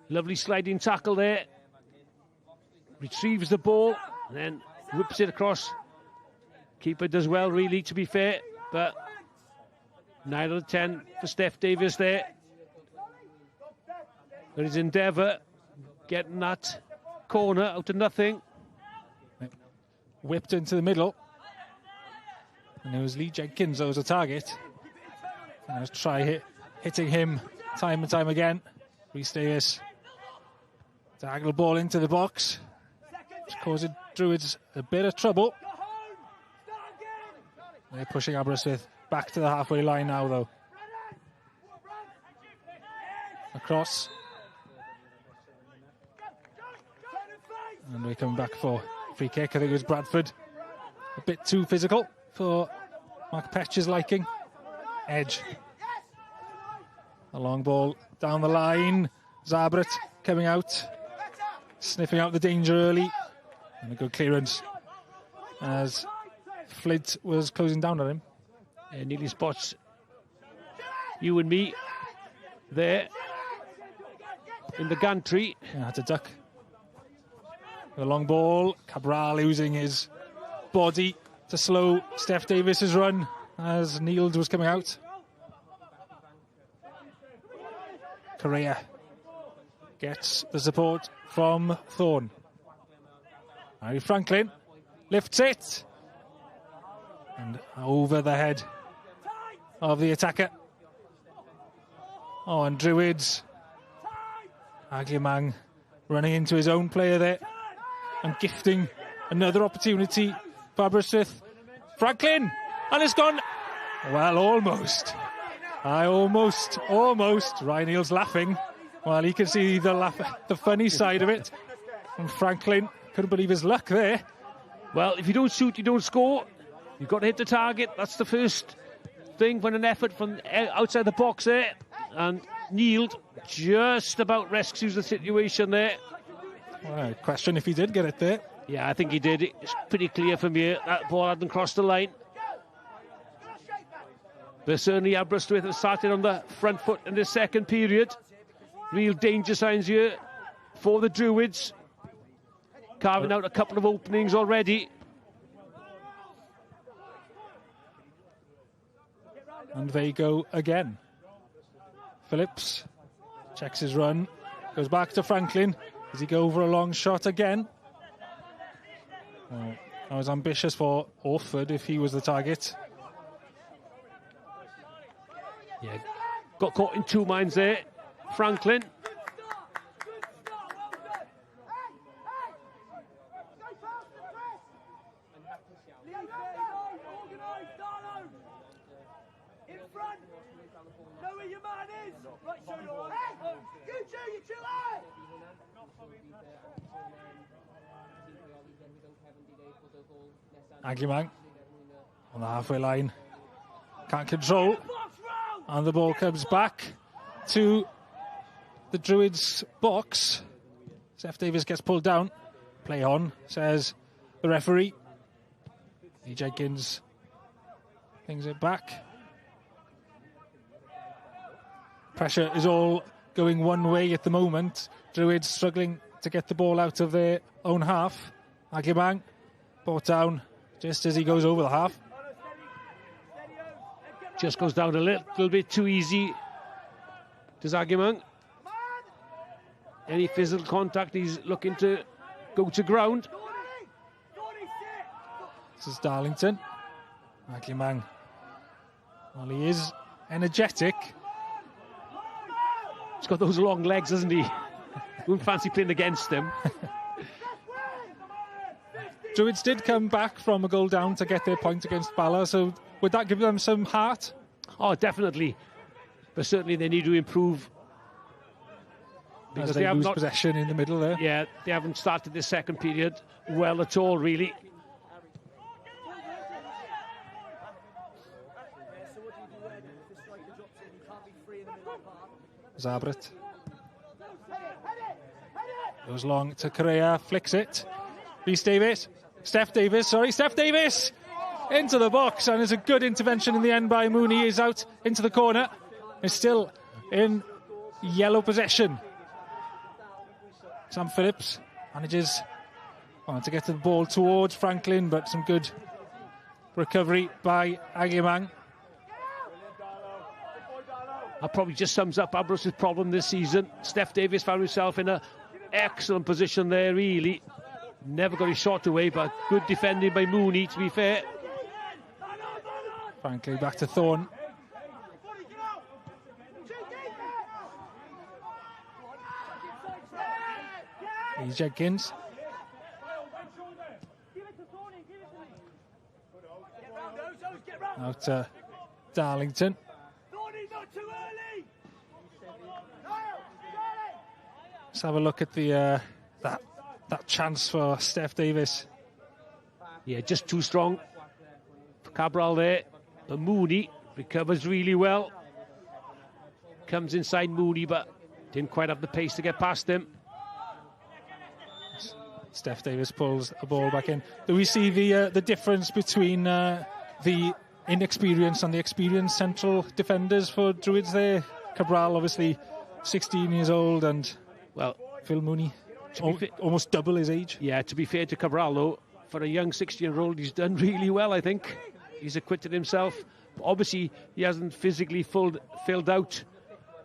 Lovely sliding tackle there. Retrieves the ball, and then whips it across. Keeper does well, really, to be fair. But 9 out of 10 for Steph Davis there. But his endeavour, getting that corner out of nothing. Whipped into the middle. And it was Lee Jenkins that was the target. And let's try hitting him time and time again. Rhys Davis. Diagonal ball into the box. It's causing Druids a bit of trouble. They're pushing Aberystwyth back to the halfway line now, though. Across. And we're coming back for free kick. I think it was Bradford. A bit too physical for Mark Petch's liking. Edge. A long ball down the line. Zabret coming out. Sniffing out the danger early. And a good clearance as Flint was closing down on him. Nearly spots you and me there in the gantry. Yeah, had to duck. The long ball, Cabral using his body to slow Steph Davis's run as Neild was coming out. Correa gets the support from Thorne. Harry Franklin lifts it. And over the head of the attacker. Oh, and Druids. Agliamang running into his own player there. And gifting another opportunity for Aberystwyth. Franklin, and it's gone. Well, almost. Almost. Ryan Neal's laughing. Well, he can see the funny side of it. And Franklin couldn't believe his luck there. Well, if you don't shoot, you don't score. You've got to hit the target. That's the first thing when an effort from outside the box there. And Neild just about rescues the situation there. Well, question if he did get it there. Yeah, I think he did. It's pretty clear from here. That ball hadn't crossed the line. But certainly Aberystwyth have started on the front foot in the second period. Real danger signs here for the Druids. Carving out a couple of openings already. And they go again. Phillips checks his run. Goes back to Franklin. Does he go over a long shot again? I was ambitious for Orford if he was the target. Yeah, got caught in two minds there. Franklin. Aguimang on the halfway line, can't control, and the ball comes back to the Druids box. Seth Davis gets pulled down. Play on, says the referee. Lee Jenkins brings it back. Pressure is all going one way at the moment. Druids struggling to get the ball out of their own half. Aguimang brought down just as he goes over the half. Just goes down a little bit too easy. Does Aguimang? Any physical contact, he's looking to go to ground. This is Darlington. Aguimang, well, he is energetic. He's got those long legs, hasn't he? Wouldn't fancy playing against him. Druids did come back from a goal down to get their point against Bala, so would that give them some heart? Oh, definitely. But certainly they need to improve. Because they lose possession in the middle there. Yeah, they haven't started this second period well at all, really. Zabret goes long to Correa, flicks it. Steph Davis into the box, and it's a good intervention in the end by Mooney. He's out into the corner. He's still in yellow possession. Sam Phillips manages to get the ball towards Franklin, but some good recovery by Aguimang. That probably just sums up Aberystwyth's problem this season. Steph Davis found himself in an excellent position there, really. Never got his shot away, but good defending by Mooney, to be fair. Franklin back to Thorne. Here's Jenkins. Out to Darlington. Let's have a look at the that chance for Steph Davis. Yeah, just too strong for Cabral there. But Mooney recovers really well. Comes inside Mooney, but didn't quite have the pace to get past him. Steph Davis pulls a ball back in. Do we see the difference between the inexperienced and the experienced central defenders for Druids there? Cabral, obviously 16 years old, and Phil Mooney, almost double his age. Yeah, to be fair to Cabral, though, for a young 16-year-old, he's done really well, I think. He's acquitted himself. Obviously, he hasn't physically filled out,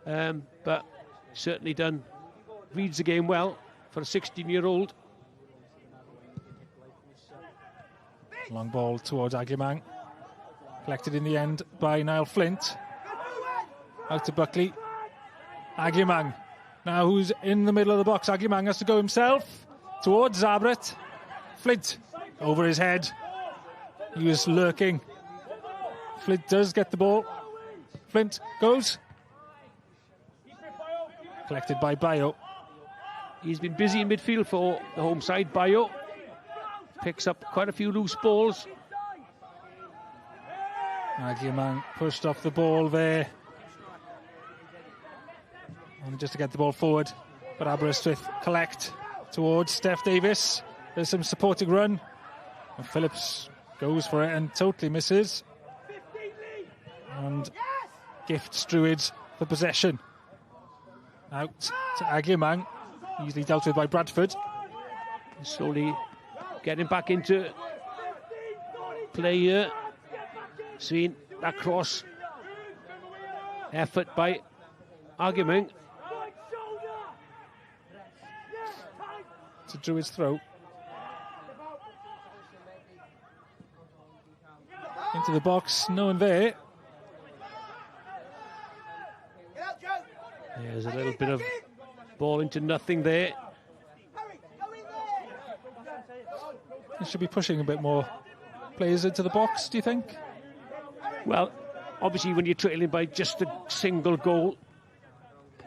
but certainly reads the game well for a 16-year-old. Long ball towards Aguimang. Collected in the end by Niall Flint. Out to Buckley. Aguimang. Now who's in the middle of the box? Aguimang has to go himself towards Zabret. Flint over his head. He was lurking. Flint does get the ball. Flint goes. Collected by Bayo. He's been busy in midfield for the home side. Bayo picks up quite a few loose balls. Aguimang pushed off the ball there. And just to get the ball forward. But Aberystwyth collect towards Steph Davis. There's some supporting run. And Phillips goes for it and totally misses. And gifts Druids the possession. Out to Aguimang. Easily dealt with by Bradford. Slowly getting back into play here. Seeing that cross effort by Aguimang. To Druids' throw. Into the box, no one there. There's a little bit of ball into nothing there. They should be pushing a bit more players into the box, do you think? Well, obviously when you're trailing by just a single goal,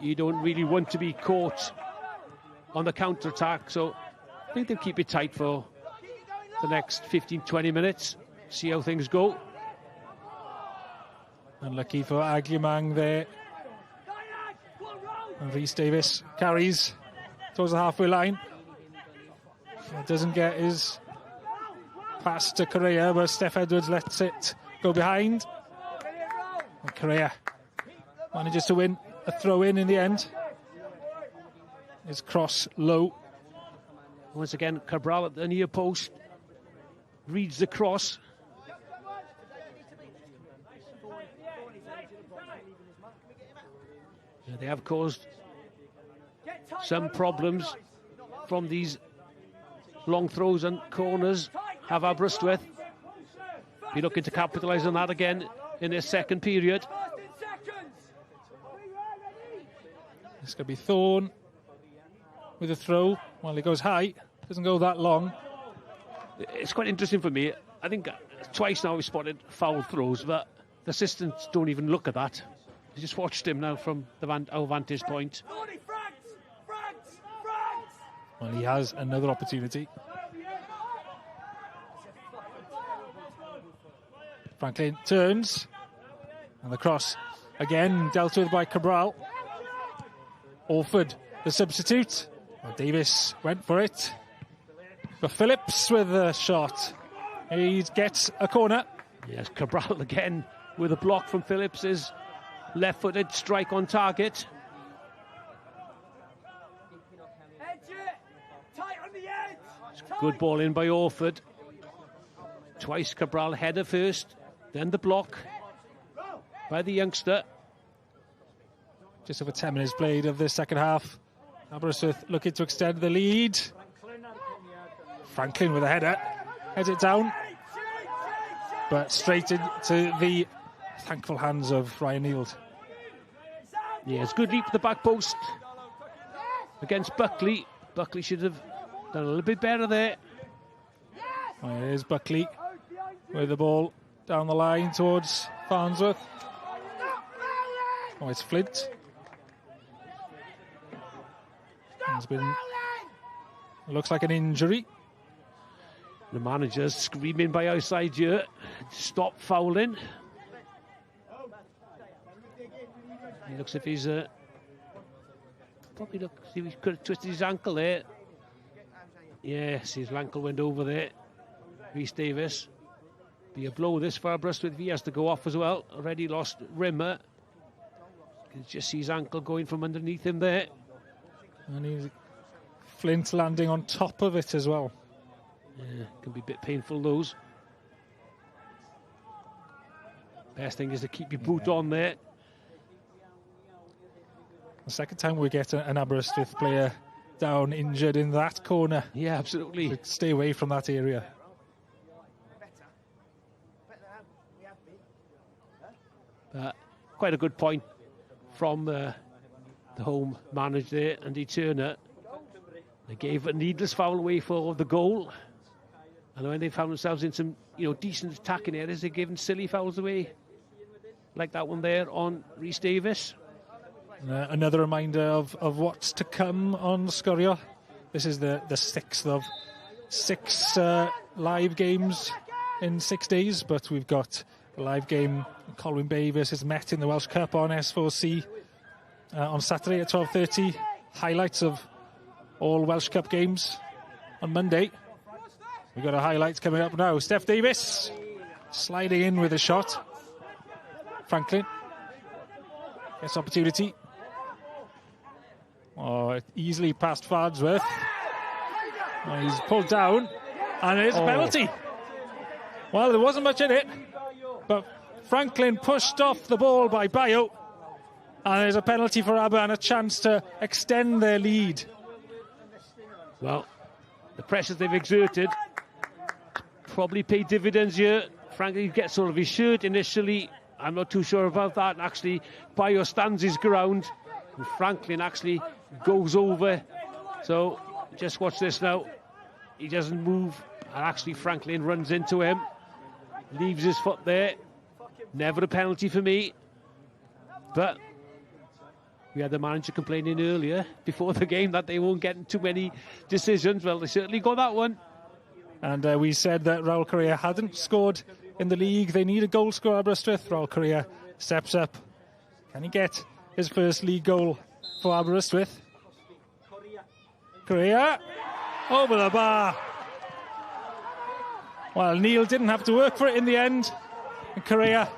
you don't really want to be caught on the counter-attack, so I think they'll keep it tight for the next 15-20 minutes, see how things go. Unlucky for Aguimang there. And Rhys Davies carries towards the halfway line. Doesn't get his pass to Correa, but Steph Edwards lets it go behind. And Correa manages to win a throw-in the end. His cross low. Once again, Cabral at the near post reads the cross. They have caused some problems from these long throws and corners, have Aberystwyth. Be looking to capitalise on that again in their second period. It's going to be Thorne with a throw. Well, he goes high, doesn't go that long. It's quite interesting for me. I think twice now we've spotted foul throws, but the assistants don't even look at that. I just watched him now from our vantage point. Well, he has another opportunity. Franklin turns, and the cross again dealt with by Cabral. Orford, the substitute. Well, Davis went for it. But Phillips with a shot. He gets a corner. Yes, Cabral again with a block from Phillips's left-footed strike on target. Good ball in by Orford. Twice Cabral header first, then the block by the youngster. Just over 10 minutes played of the second half. Aberystwyth looking to extend the lead. Franklin with a header, heads it down, but straight into the thankful hands of Ryan Neild. Yes, good leap at the back post against Buckley. Buckley should have done a little bit better there. Well, here's Buckley with the ball down the line towards Farnsworth. Oh, it's Flint. It's been, looks like an injury. The manager's screaming by outside here, stop fouling. He looks as if he's probably look, see if he could have twisted his ankle there. Yes, his ankle went over there. Rhys Davies. Be a blow this for Aberystwyth if he has to go off as well. Already lost Rimmer. You can just see his ankle going from underneath him there. And he's Flint landing on top of it as well. Yeah, can be a bit painful, those. Best thing is to keep your boot on there. The second time we get an Aberystwyth player down injured in that corner. Yeah, absolutely. So stay away from that area. Quite a good point from the home manager there, Andy Turner. They gave a needless foul away for the goal. And when they found themselves in some, decent attacking areas, they're giving silly fouls away. Like that one there on Rhys Davies. Another reminder of what's to come on Sgorio. This is the sixth of 6 live games in 6 days, but we've got a live game, Colwyn Bay versus Met in the Welsh Cup on S4C on Saturday at 12:30. Highlights of all Welsh Cup games on Monday. We've got a highlight coming up now. Steph Davies sliding in with a shot. Franklin gets opportunity. Oh, easily past Farnsworth. Oh, he's pulled down, and it's a penalty. Well, there wasn't much in it, but Franklin pushed off the ball by Bayo, and there's a penalty for Aber and a chance to extend their lead. Well, the pressures they've exerted probably paid dividends here Franklin gets sort of his shirt initially. I'm not too sure about that. Actually, Bayo stands his ground. And Franklin actually goes over. So, just watch this now. He doesn't move. And actually, Franklin runs into him. Leaves his foot there. Never a penalty for me. But we had the manager complaining earlier, before the game, that they won't get too many decisions. Well, they certainly got that one. And we said that Raul Correa hadn't scored in the league. They need a goal scorer, Aberystwyth. Raul Correa steps up. Can he get his first league goal for Aberystwyth? Correa over the bar. Well, Neil didn't have to work for it in the end. And Correa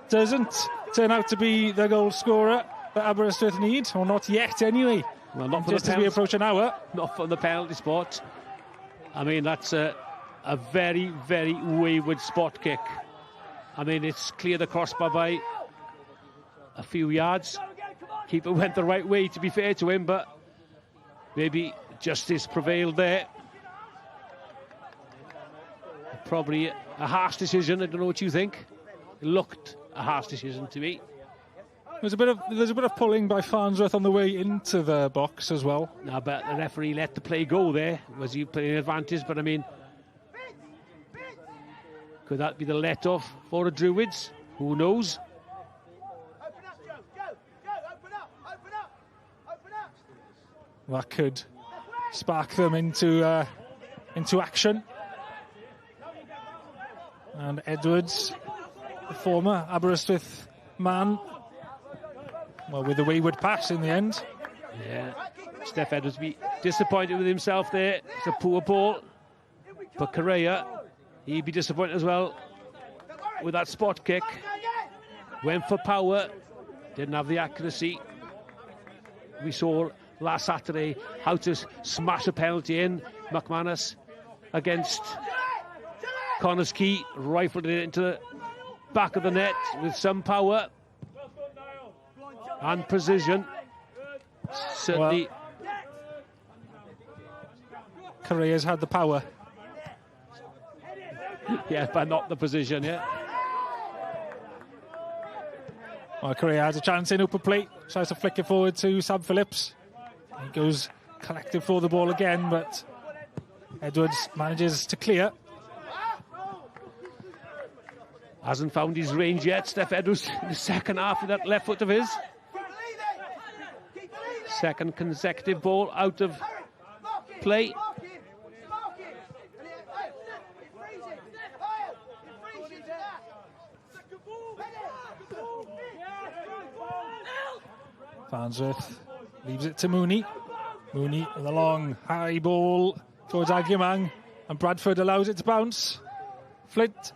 doesn't turn out to be the goal scorer that Aberystwyth need, or not yet anyway. Well, not for just the as we approach an hour. Not from the penalty spot. I mean, that's a very, very wayward spot kick. I mean, it's cleared the crossbar by a few yards. Keeper went the right way, to be fair to him, but maybe justice prevailed there. Probably a harsh decision. I don't know what you think. It looked a harsh decision to me. There's a bit of pulling by Farnsworth on the way into the box as well. No, but the referee let the play go there. Was he playing advantage? But I mean, could that be the let-off for the Druids? Who knows? That could spark them into action. And Edwards, the former Aberystwyth man, well, with a wayward pass in the end. Yeah, Steph Edwards be disappointed with himself there. It's a poor ball. But Correa, he'd be disappointed as well with that spot kick. Went for power, didn't have the accuracy. We saw last Saturday how to smash a penalty in. McManus against Connors Key, rifled it into the back of the net with some power and precision. Certainly. Well, Correa's had the power. Yeah, but not the precision, yeah. Well, Correa has a chance in open play. Tries to flick it forward to Sam Phillips. He goes collective for the ball again, but Edwards manages to clear. Hasn't found his range yet, Steph Edwards, in the second half of that left foot of his. Second consecutive ball out of play. Farnsworth leaves it to Mooney. Mooney with a long high ball towards Agyemang, and Bradford allows it to bounce. Flint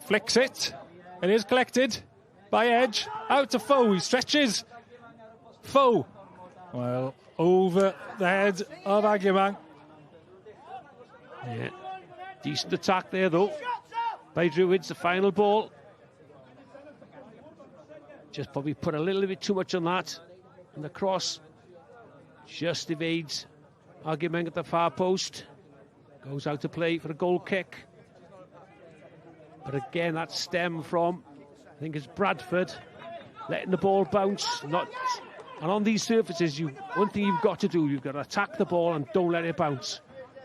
flicks it. It is collected by Edge. Out to Foe. He stretches. Foe. Well, over the head of Agyemang. Yeah. Decent attack there, though, by Druids. The final ball. Just probably put a little bit too much on that. And the cross just evades Agyemang at the far post. Goes out to play for a goal kick. But again, that stem from, I think it's Bradford, letting the ball bounce. And on these surfaces, one thing you've got to do, you've got to attack the ball and don't let it bounce.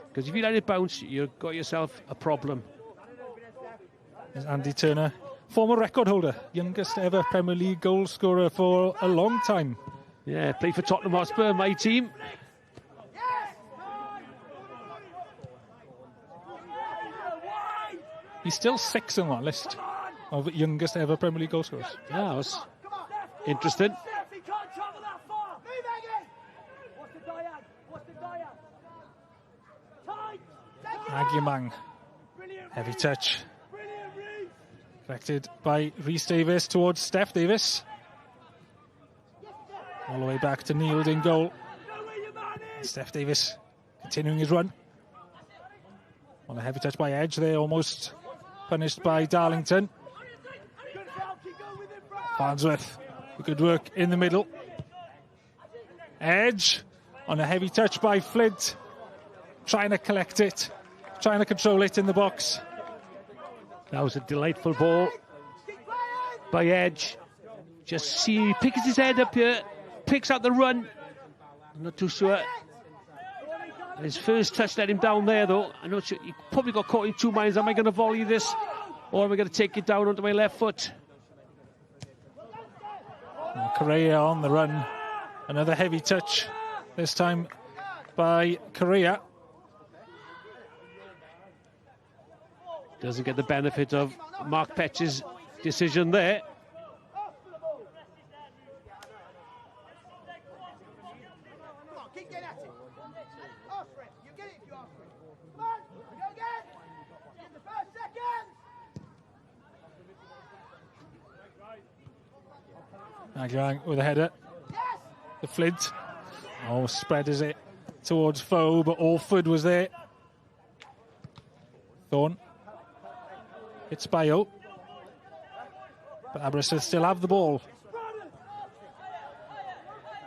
Because if you let it bounce, you've got yourself a problem. There's Andy Turner, former record holder, youngest ever Premier League goal scorer for a long time. Yeah, played for Tottenham Hotspur, my team. He's still sixth on that list of youngest ever Premier League goal scorers. Yeah, that was interesting. Agyemang, heavy touch. Collected by Rhys Davis towards Steph Davis. All the way back to Neil in goal. Steph Davis continuing his run. On a heavy touch by Edge there, almost punished by Darlington. Farnsworth, good work in the middle. Edge on a heavy touch by Flint, trying to collect it, trying to control it in the box. That was a delightful ball by Edge. Just see, he picks his head up here, picks out the run. I'm not too sure. His first touch let him down there, though. I'm not sure. He probably got caught in two minds. Am I going to volley this, or am I going to take it down onto my left foot? Correa on the run. Another heavy touch, this time by Correa. Doesn't get the benefit of Mark Petch's decision there. Aguilar with a header. The Flint. Oh, spreads it towards Foe, but Orford was there. Thorne. It's Bayo. But Aberystwyth still have the ball.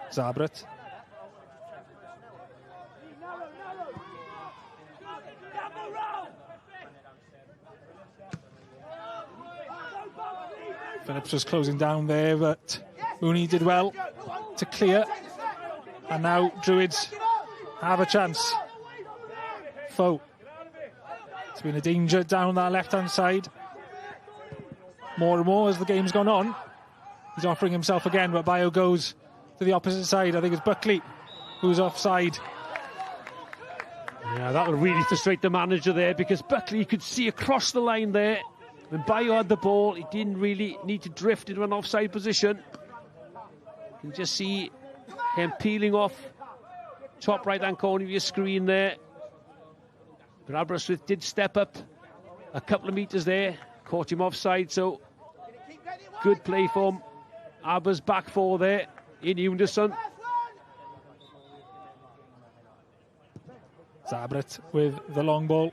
Zabret. Phillips was closing down there, but Mooney did well to clear. And now Druids have a chance. Foe. It's been a danger down that left-hand side. More and more as the game's gone on. He's offering himself again, but Bayo goes to the opposite side. I think it's Buckley who's offside. Yeah, that would really frustrate the manager there, because Buckley could see across the line there. When Bayo had the ball, he didn't really need to drift into an offside position. You can just see him peeling off top right-hand corner of your screen there. But Aberystwyth did step up a couple of metres there, caught him offside, so good play from Aber's back four there in unison. Zabret with the long ball.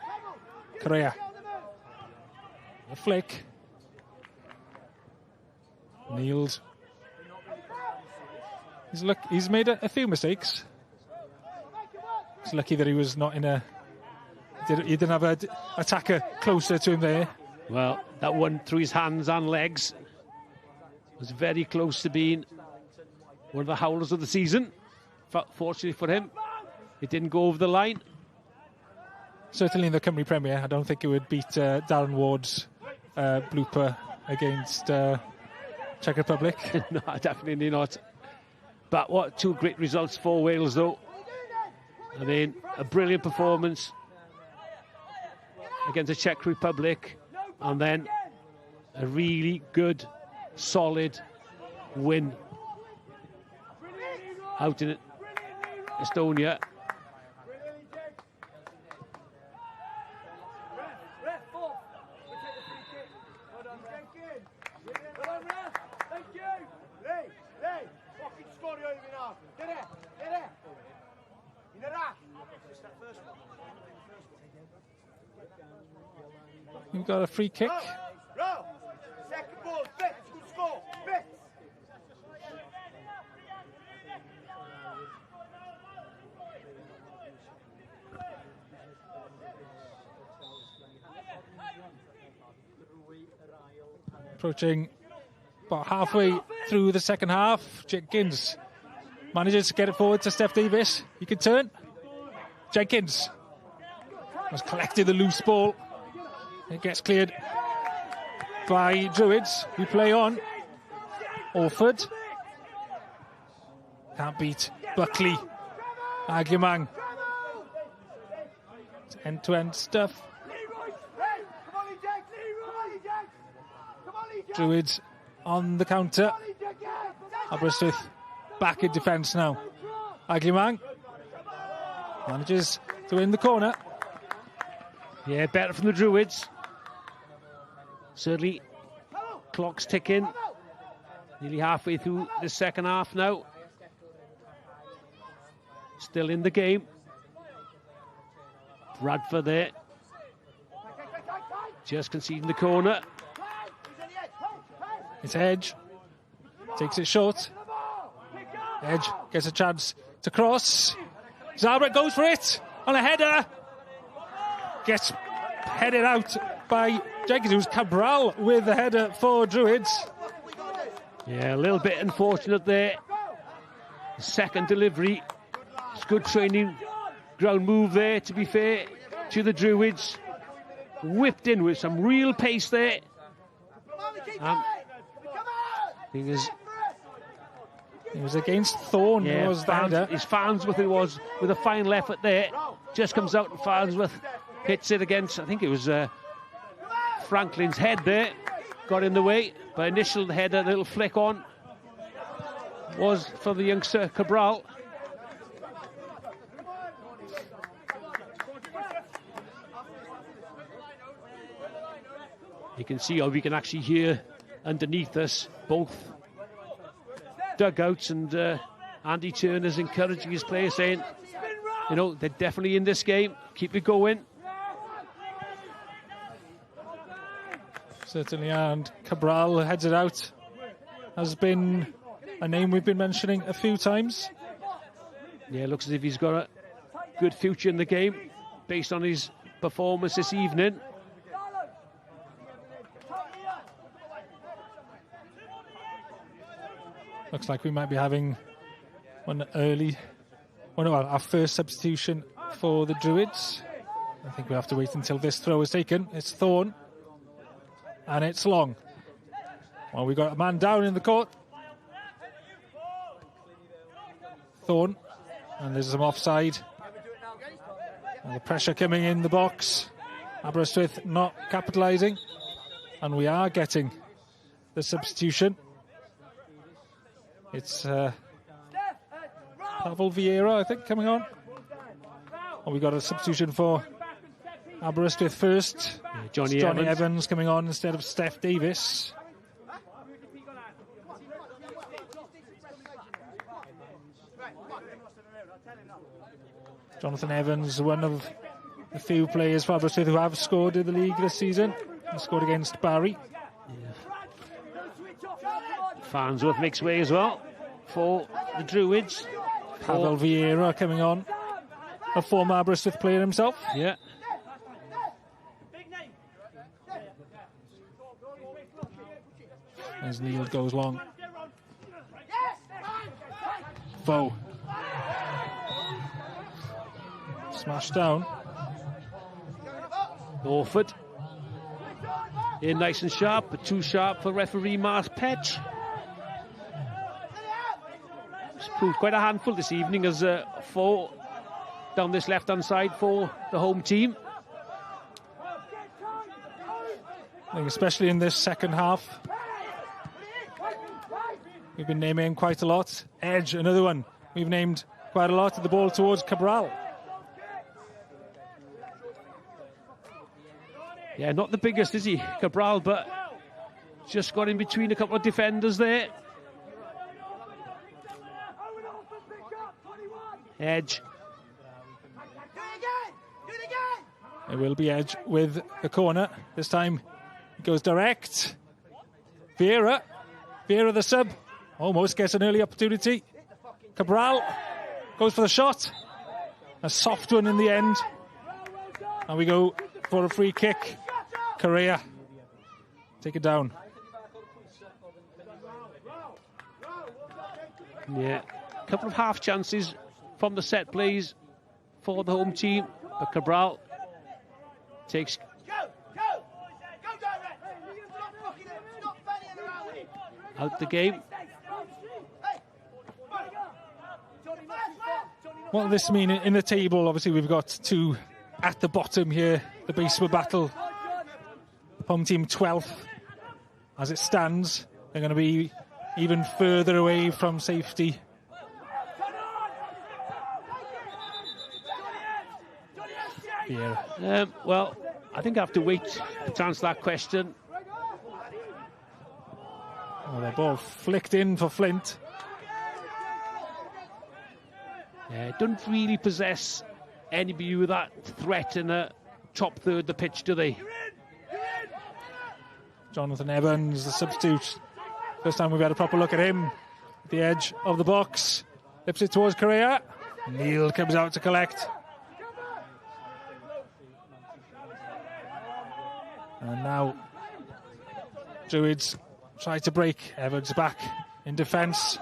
Correa. A flick. Kneels. He's made a few mistakes. He's lucky that he was not in a... He didn't have an attacker closer to him there. Well, that one through his hands and legs was very close to being one of the howlers of the season. Fortunately for him, it didn't go over the line. Certainly in the Cymru Premier, I don't think it would beat Darren Ward's blooper against Czech Republic. No, definitely not. But what two great results for Wales, though. I mean, a brilliant performance against the Czech Republic, and then a really good, solid win out in Estonia. We've got a free kick. Second ball, Fitz, good score, Fitz. Approaching about halfway through the second half. Jenkins manages to get it forward to Steph Davis. He can turn. Jenkins has collected the loose ball. It gets cleared by Druids, who play on. Orford. Can't beat Buckley. Aguilar. End-to-end stuff. Druids on the counter. Aberystwyth back in defence now. Aguilar manages to win the corner. Yeah, better from the Druids. Certainly, clock's ticking. Nearly halfway through the second half now. Still in the game. Bradford there. Just conceding the corner. It's Edge. Takes it short. Edge gets a chance to cross. Zabret goes for it on a header. Gets headed out by Jenkins. Cabral with the header for Druids. Yeah, a little bit unfortunate there. Second delivery. It's good training ground move there, to be fair, to the Druids. Whipped in with some real pace there. It was against Thorne. Yeah, was that? His Farnsworth it was, with a final effort there. Just comes out and Farnsworth hits it against, I think it was Franklin's head there. Got in the way, but initial header, little flick on, was for the youngster Cabral. You can see how we can actually hear underneath us both dugouts, and Andy Turner's encouraging his players, saying, you know, they're definitely in this game, keep it going. Certainly, and Cabral heads it out. Has been a name we've been mentioning a few times. Yeah, looks as if he's got a good future in the game based on his performance this evening. Looks like we might be having our first substitution for the Druids. I think we have to wait until this throw is taken. It's Thorne. And it's long. Well, we've got a man down in the court. Thorne. And there's some offside. And the pressure coming in the box. Aberystwyth not capitalising. And we are getting the substitution. It's Pavel Vieira, I think, coming on. Oh, we got a substitution for Aberystwyth first. Yeah, Johnny Evans coming on instead of Steph Davis. Jonathan Evans, one of the few players for Aberystwyth who have scored in the league this season. He scored against Barry. Yeah. Farnsworth makes way as well for the Druids. Pavel Vieira coming on, a former Aberystwyth player himself. Yeah. As Neil goes long. Foe. Smashed down. Orford. In nice and sharp, but too sharp for referee Mars Petch. It's proved quite a handful this evening as four down this left-hand side for the home team. I think especially in this second half, we've been naming quite a lot. Edge, another one we've named quite a lot. The ball towards Cabral. Yeah, not the biggest, is he, Cabral, but just got in between a couple of defenders there. Edge. It will be Edge with the corner. This time it goes direct. Vieira the sub. Almost gets an early opportunity. Cabral goes for the shot. A soft one in the end. And we go for a free kick. Correa. Take it down. Yeah, a couple of half chances from the set plays for the home team. But Cabral takes out the game. What does this mean in the table? Obviously, we've got two at the bottom here. The basement battle. Home team 12th. As it stands, they're going to be even further away from safety. Yeah. Well, I think I have to wait to answer that question. Oh, the ball flicked in for Flint. Don't really possess anybody with that threat in the top third of the pitch, do they? Jonathan Evans, the substitute. First time we've had a proper look at him. At the edge of the box. Lips it towards Correa. Neil comes out to collect. And now Druids try to break. Evans back in defence.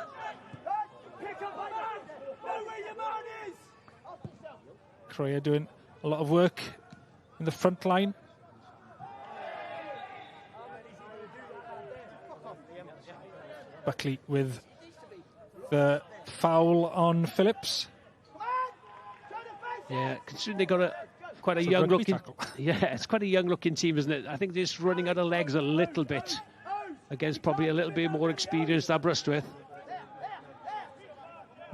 Creia doing a lot of work in the front line. Buckley with the foul on Phillips. Yeah, considering they got quite a young looking. Yeah, it's quite a young looking team, isn't it? I think they're just running out of legs a little bit against probably a little bit more experienced Aberystwyth.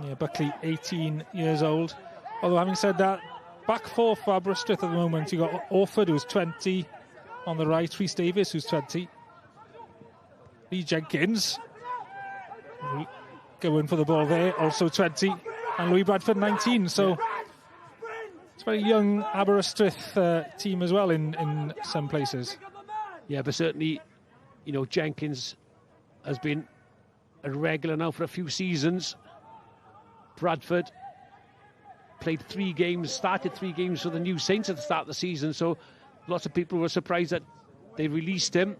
Yeah, Buckley, 18 years old. Although having said that, back four for Aberystwyth at the moment. You got Orford, who's 20 on the right, Rhys Davies, who's 20, Lee Jenkins going for the ball there, also 20, and Louis Bradford, 19. So it's a very young Aberystwyth team as well in some places. Yeah, but certainly, you know, Jenkins has been a regular now for a few seasons. Bradford played 3 games, started 3 games for the New Saints at the start of the season, so lots of people were surprised that they released him.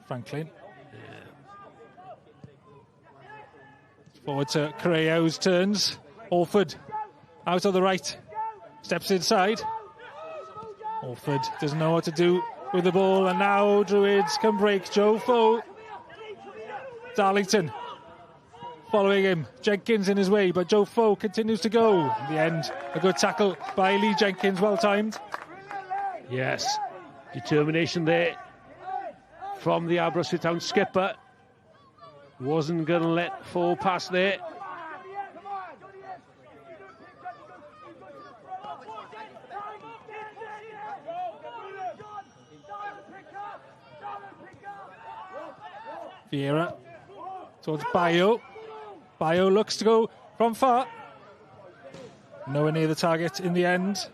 Franklin. Forward to Creio's turns. Orford out on the right. Steps inside. Orford doesn't know what to do with the ball, and now Druids can break. Joe Foe. Darlington following him. Jenkins in his way, but Joe Foe continues to go. In the end, a good tackle by Lee Jenkins, well timed. Yes, determination there from the Aberystwyth Town skipper. Wasn't going to let Foe pass there. Vieira towards Bayo. Bayo looks to go from far. Nowhere near the target in the end.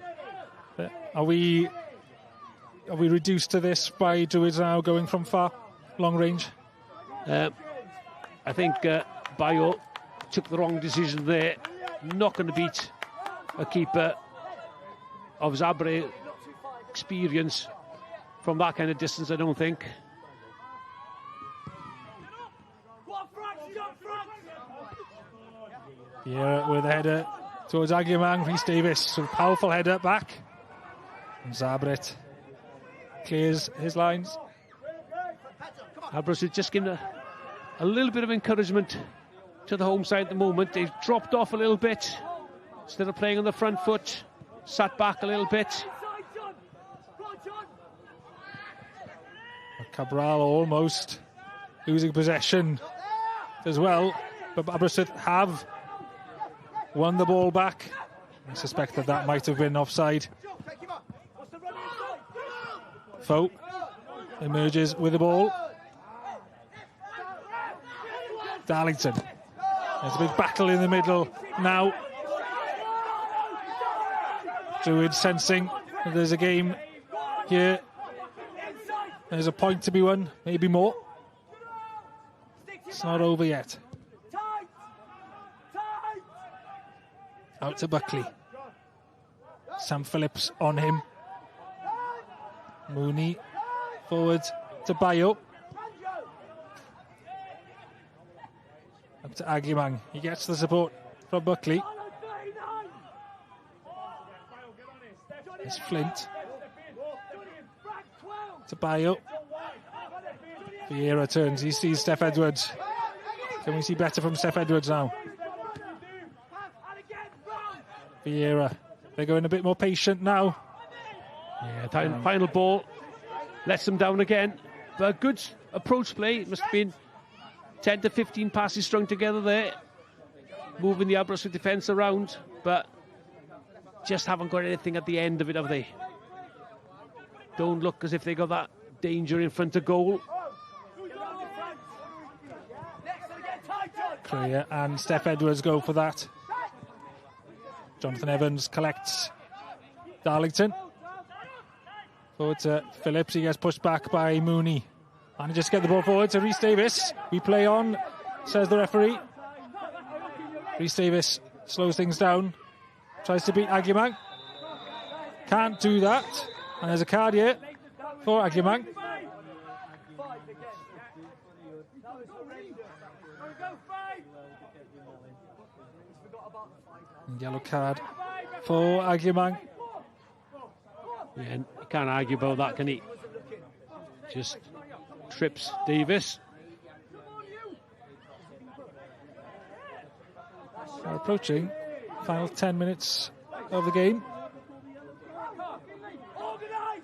Are we reduced to this by Druids now going from far, long range? I think Bayo took the wrong decision there. Not going to beat a keeper of Zabre experience from that kind of distance, I don't think. Yeah, with a header towards Aguimang. Rhys Davies with a powerful header back. And Zabret clears his lines. Aberystwyth just giving a little bit of encouragement to the home side at the moment. They've dropped off a little bit. Instead of playing on the front foot, sat back a little bit. Cabral almost losing possession as well. But Aberystwyth have won the ball back. I suspect that might have been offside. Foe emerges with the ball. Darlington. There's a big battle in the middle now. Druids sensing that there's a game here. There's a point to be won, maybe more. It's not over yet. Out to Buckley. Sam Phillips on him. Mooney forward to Bayo. Up to Aguimang. He gets the support from Buckley. It's Flint. To Bayo. Vieira turns. He sees Steph Edwards. Can we see better from Steph Edwards now? Vieira. They're going a bit more patient now. Yeah, final ball lets them down again. But a good approach play. It must have been 10 to 15 passes strung together there, moving the Aberystwyth defence around, but just haven't got anything at the end of it, have they? Don't look as if they got that danger in front of goal. Creia and Steph Edwards go for that. Jonathan Evans collects Darlington. Forward to Phillips. He gets pushed back by Mooney. Manages to get the ball forward to Rhys Davies. We play on, says the referee. Rhys Davies slows things down. Tries to beat Aguimang. Can't do that. And there's a card here for Agyemang. Yellow card for Agyemang. Yeah, you can't argue about that, can he? Just trips Davis. We're approaching final 10 minutes of the game.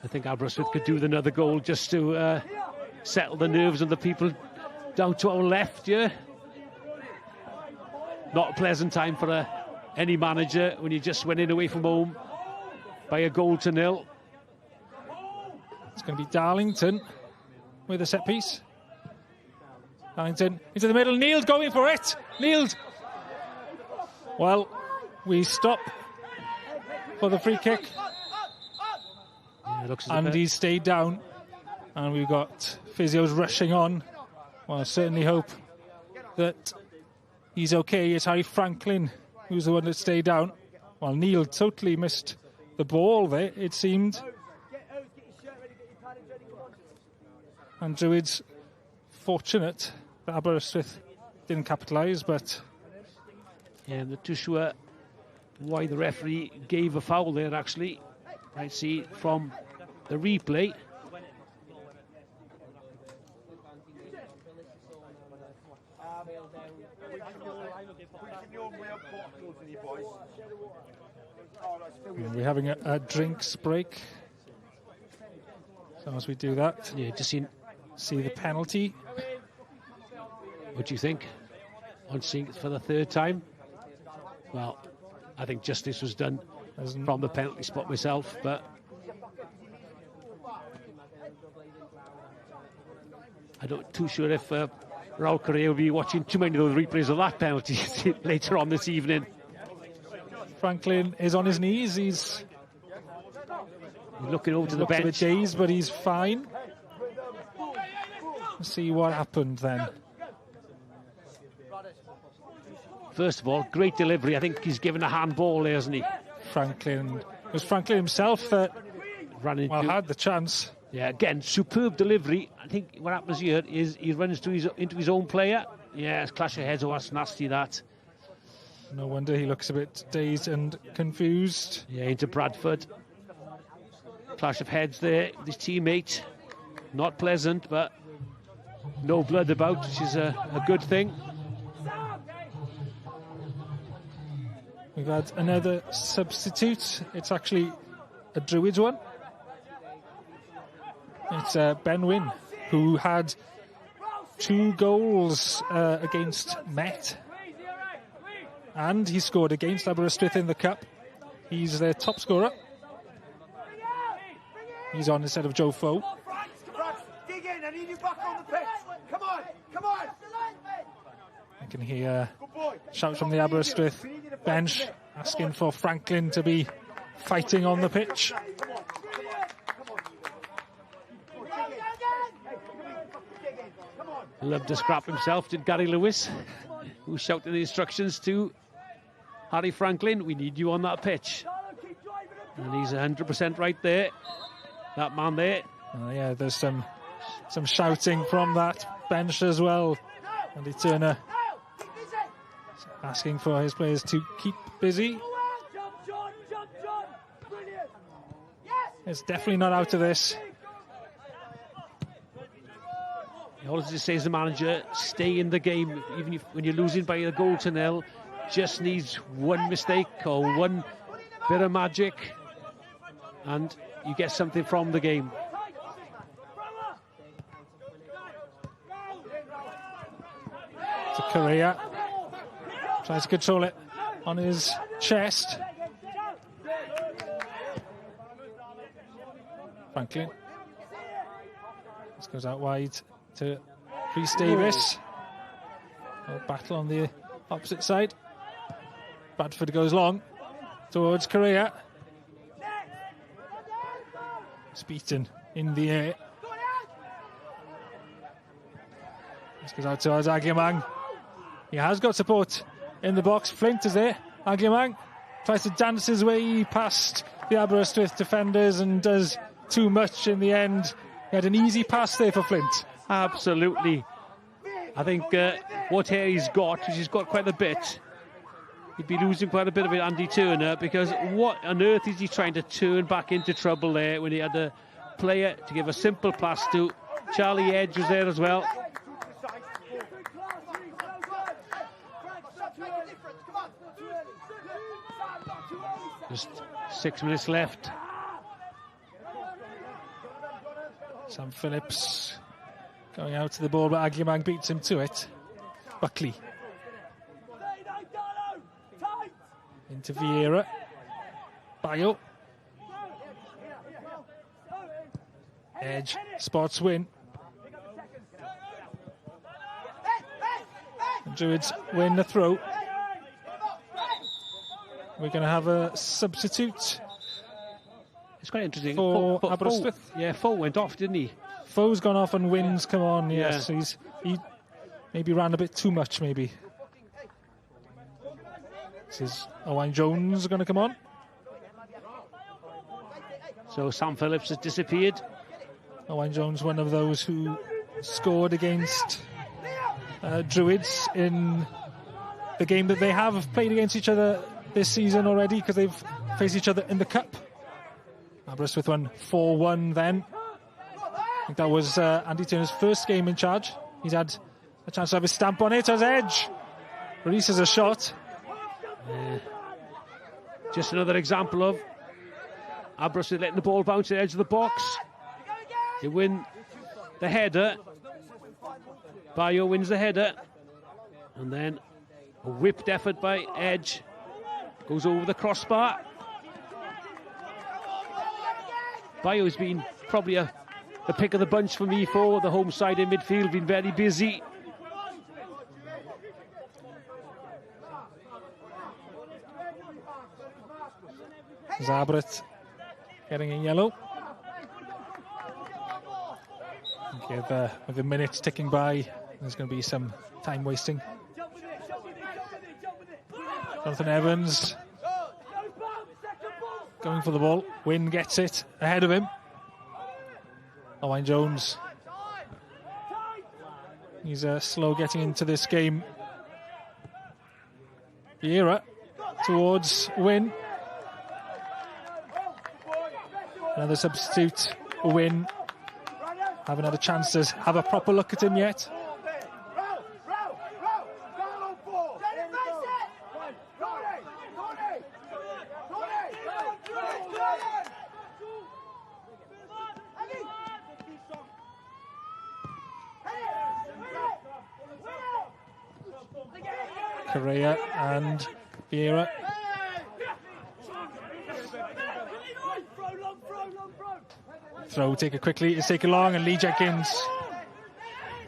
I think Aberystwyth could do with another goal just to settle the nerves of the people down to our left, yeah. Not a pleasant time for any manager when you're just winning away from home by a 1-0. It's going to be Darlington with a set piece. Darlington into the middle. Neil's going for it. Neil's. Well, we stop for the free kick. Yeah, looks and he's stayed down. And we've got physios rushing on. Well, I certainly hope that he's okay. It's Harry Franklin who's the one that stayed down. Well, Neil totally missed the ball there, it seemed. And Druids fortunate that Aberystwyth didn't capitalise, but... Yeah, I'm not too sure why the referee gave a foul there, actually. I see from the replay. We're having a drinks break. So as we do that, yeah, just see the penalty. What do you think? On seeing it for the third time? Well, I think justice was done from the penalty spot myself, but I'm not too sure if Raul Correa will be watching too many of the replays of that penalty later on this evening. Franklin is on his knees. He's looking over to the bench. A bit dazed, but he's fine. Let's see what happened then. First of all, great delivery. I think he's given a handball there, hasn't he? Franklin. It was Franklin himself that had the chance. Yeah, again, superb delivery. I think what happens here is he runs into his own player. Yeah, it's clash of heads. Oh, that's nasty, that. No wonder he looks a bit dazed and confused. Yeah, into Bradford. Clash of heads there with his teammate. Not pleasant, but no blood about, which is a good thing. We've had another substitute. It's actually a Druids one. It's Ben Wynn, who had 2 goals against Met. And he scored against Aberystwyth in the Cup. He's their top scorer. He's on instead of Joe Foe. Dig in, I need you back on the pitch. Come on, come on. I can hear shouts from the Aberystwyth bench asking for Franklin to be fighting on the pitch. Loved to scrap himself, did Gary Lewis, who shouted the instructions to Harry Franklin, we need you on that pitch. And he's 100% right there. That man there. Yeah, there's some shouting from that bench as well. Andy Turner asking for his players to keep busy. It's definitely not out of this. All it says the manager, stay in the game, even if, when you're losing by a 0-0, just needs one mistake or one bit of magic, and you get something from the game. To Correa, tries to control it on his chest. Franklin. This goes out wide to Rhys Davis. A battle on the opposite side. Bradford goes long towards Correa. It's beaten in the air. This goes out towards Agyemang. He has got support in the box. Flint is there. Agyemang tries to dance his way past the Aberystwyth defenders and does too much in the end. He had an easy pass there for Flint. Absolutely. I think what hair he's got, which he's got quite a bit, he'd be losing quite a bit of it, Andy Turner, because what on earth is he trying to turn back into trouble there when he had a player to give a simple pass to? Charlie Edge was there as well. Just 6 minutes left. Sam Phillips going out to the ball, but Aguilar beats him to it. Buckley. Into Vieira. Bayo. Edge spots Win. And Druids win the throw. We're going to have a substitute. It's quite interesting. For Aberystwyth. Foe went off, didn't he? Foe's gone off and Win's come on, yes. Yeah. He maybe ran a bit too much, maybe. This is Owain Jones going to come on. So Sam Phillips has disappeared. Owain Jones, one of those who scored against Druids in the game that they have played against each other this season already, because they've faced each other in the Cup. Aberystwyth won 4-1 then. I think that was Andy Turner's first game in charge. He's had a chance to have his stamp on it as Edge releases a shot. Just another example of Aberystwyth letting the ball bounce to the edge of the box. They win the header. Bayo wins the header. And then a whipped effort by Edge. Goes over the crossbar. Bayo's been probably the pick of the bunch for me for the home side in midfield, been very busy. Zabret getting a yellow. With the minutes ticking by, there's going to be some time wasting. Jonathan Evans going for the ball. Wynn gets it ahead of him. Owain Jones. He's slow getting into this game. Vieira towards Wynn. Another substitute, Wynn. Haven't had a chance to have a proper look at him yet. Correa and Vieira. Throw taken quickly, it's taken long, and Lee Jenkins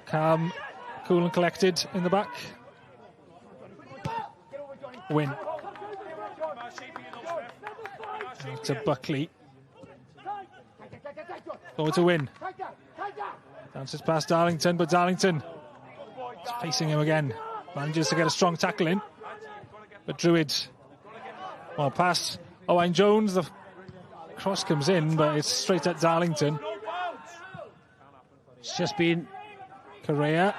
calm, cool and collected in the back. Win. To Buckley. Forward to Win. Bounces past Darlington, but Darlington is facing him again. Manages to get a strong tackle in. But Druids, well, pass Owain Jones, the cross comes in, but it's straight at Darlington. It's just been Correa.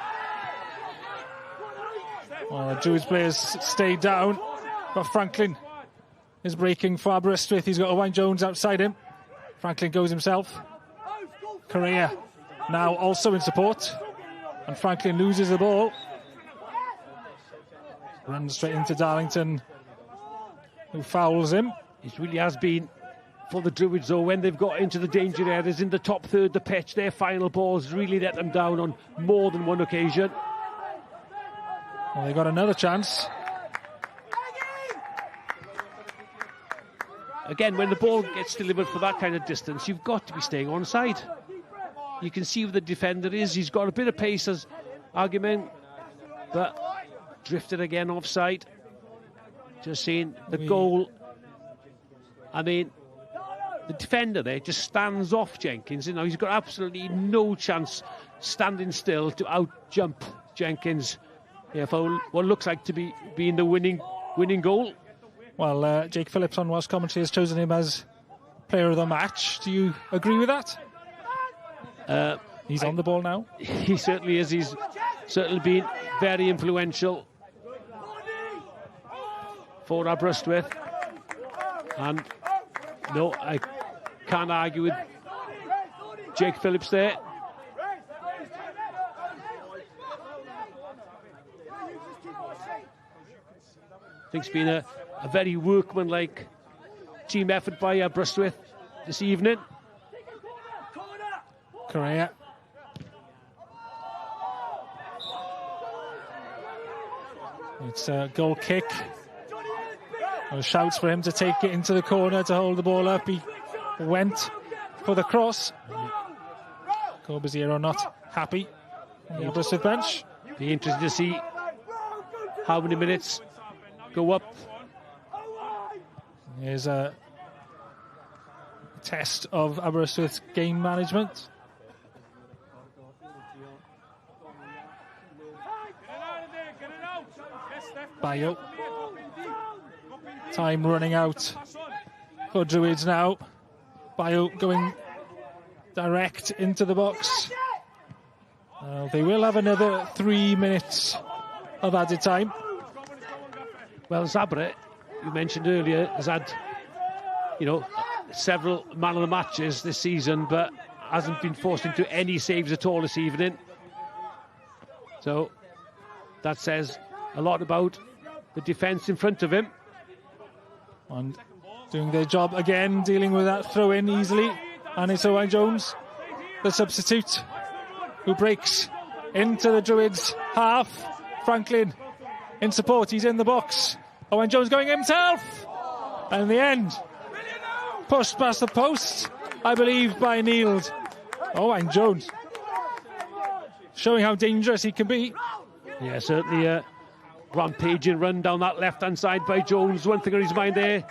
Well, the Druids players stayed down, but Franklin is breaking for Aberystwyth. He's got Owain Jones outside him. Franklin goes himself. Correa now also in support, and Franklin loses the ball. Runs straight into Darlington, who fouls him. It really has been for the Druids, though, when they've got into the danger areas in the top third of the pitch, their final balls really let them down on more than one occasion. Well, they got another chance. Again, when the ball gets delivered for that kind of distance, you've got to be staying onside. You can see who the defender is. He's got a bit of pace as argument, but drifted again offside. Just seeing the goal. I mean, the defender there just stands off Jenkins. You know, he's got absolutely no chance standing still to out-jump Jenkins. Yeah, for what looks like to be being the winning goal. Well, Jake Phillips on Welsh commentary has chosen him as player of the match. Do you agree with that? He's on the ball now. He certainly is. He's certainly been very influential for Aberystwyth. And no, I can't argue with Jake Phillips there. I think it's been a very workmanlike team effort by Aberystwyth this evening. Correa. It's a goal kick. There shouts for him to take it into the corner to hold the ball up. He went for the cross. Corbusier not happy on the Aberystwyth bench. Be interesting to see how many minutes go up. Here's a test of Aberystwyth's game management. Bayo. Time running out for Druids now. Bayo going direct into the box. They will have another 3 minutes of added time. Well, Zabra, you mentioned earlier, has had, several man of the matches this season, but hasn't been forced into any saves at all this evening. So that says a lot about the defence in front of him. And doing their job again, dealing with that throw-in easily. And it's Owain Jones, the substitute, who breaks into the Druids half. Franklin in support, he's in the box. Owain Jones going himself. And in the end, pushed past the post, I believe, by Nield. Owain Jones showing how dangerous he can be. Yeah, certainly a rampaging run down that left-hand side by Jones. One thing on his mind there,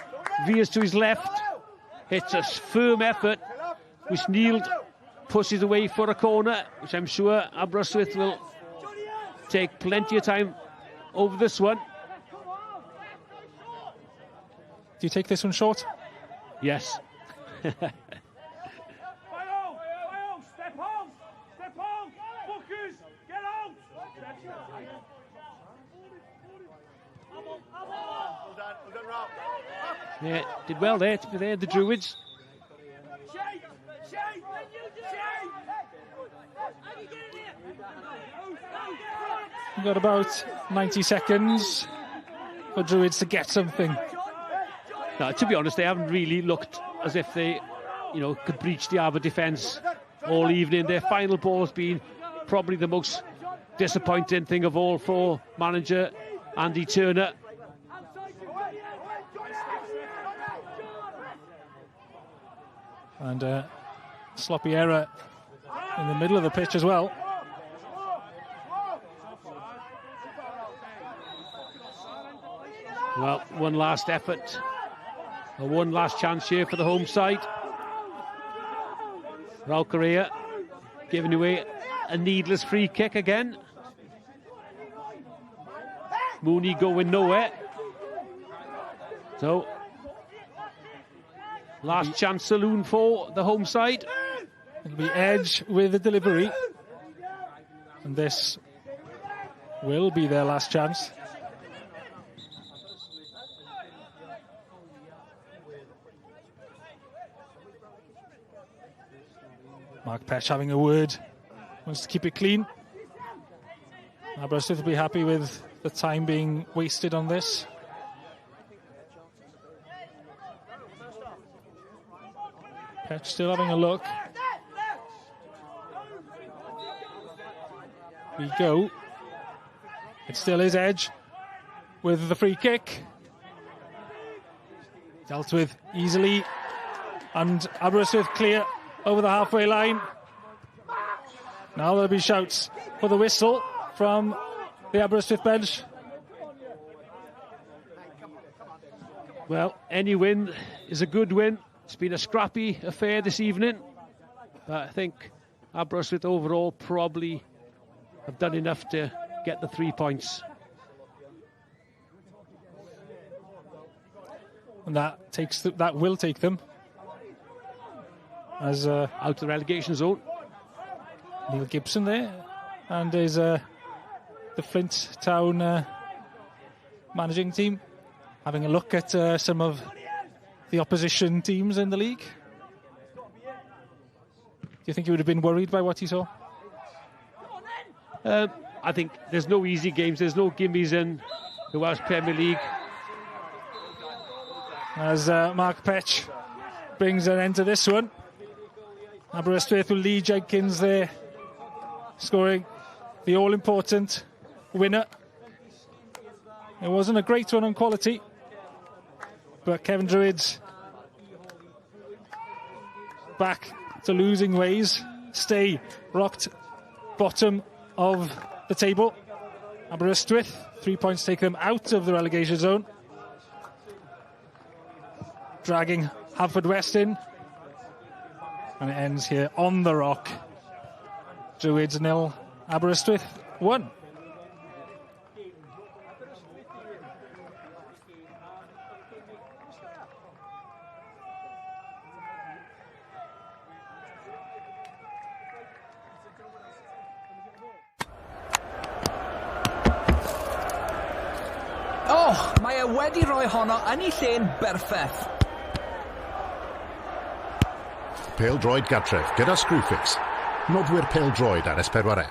veers to his left, hits a firm effort, which Nield pushes away for a corner, which I'm sure Aberystwyth will take plenty of time over this one. Do you take this one short? Yes. Yeah, did well there to be there, the Druids. We've got about 90 seconds for Druids to get something. No, to be honest, they haven't really looked as if they, could breach the Aber defence all evening. Their final ball has been probably the most disappointing thing of all for manager Andy Turner. And a sloppy error in the middle of the pitch as well. Well, one last effort, or one last chance here for the home side. Raul Correa giving away a needless free kick again. Mooney going nowhere. So, last chance saloon for the home side. It'll be Edge with the delivery. And this will be their last chance. Mark Petch having a word. Wants to keep it clean. Aberystwyth will be happy with the time being wasted on this. Petch still having a look. We go. It still is Edge with the free kick. Dealt with easily. And Aberystwyth clear over the halfway line. Now there'll be shouts for the whistle from the Aberystwyth bench. Well, any win is a good win. It's been a scrappy affair this evening, but I think Aberystwyth overall probably have done enough to get the 3 points. And that will take them as Out the relegation zone. Neil Gibson there, and is the Flint Town managing team having a look at some of the opposition teams in the league. Do you think he would have been worried by what he saw? I think there's no easy games, there's no gimmies in the Welsh Premier League. As Mark Petch brings an end to this one. Aberystwyth will lead Jenkins there, scoring the all-important winner. It wasn't a great one on quality, but Cefn Druids back to losing ways, stay rocked bottom of the table. Aberystwyth, 3 points take them out of the relegation zone, dragging Haverfordwest in, and it ends here on the rock. Druids 0, Aberystwyth 1. Mae e wedi rhoi honno yn ei lle'n berffaith. Pêl-droed gartref gyda Screwfix. Nodwyr pêl-droed ar S4C.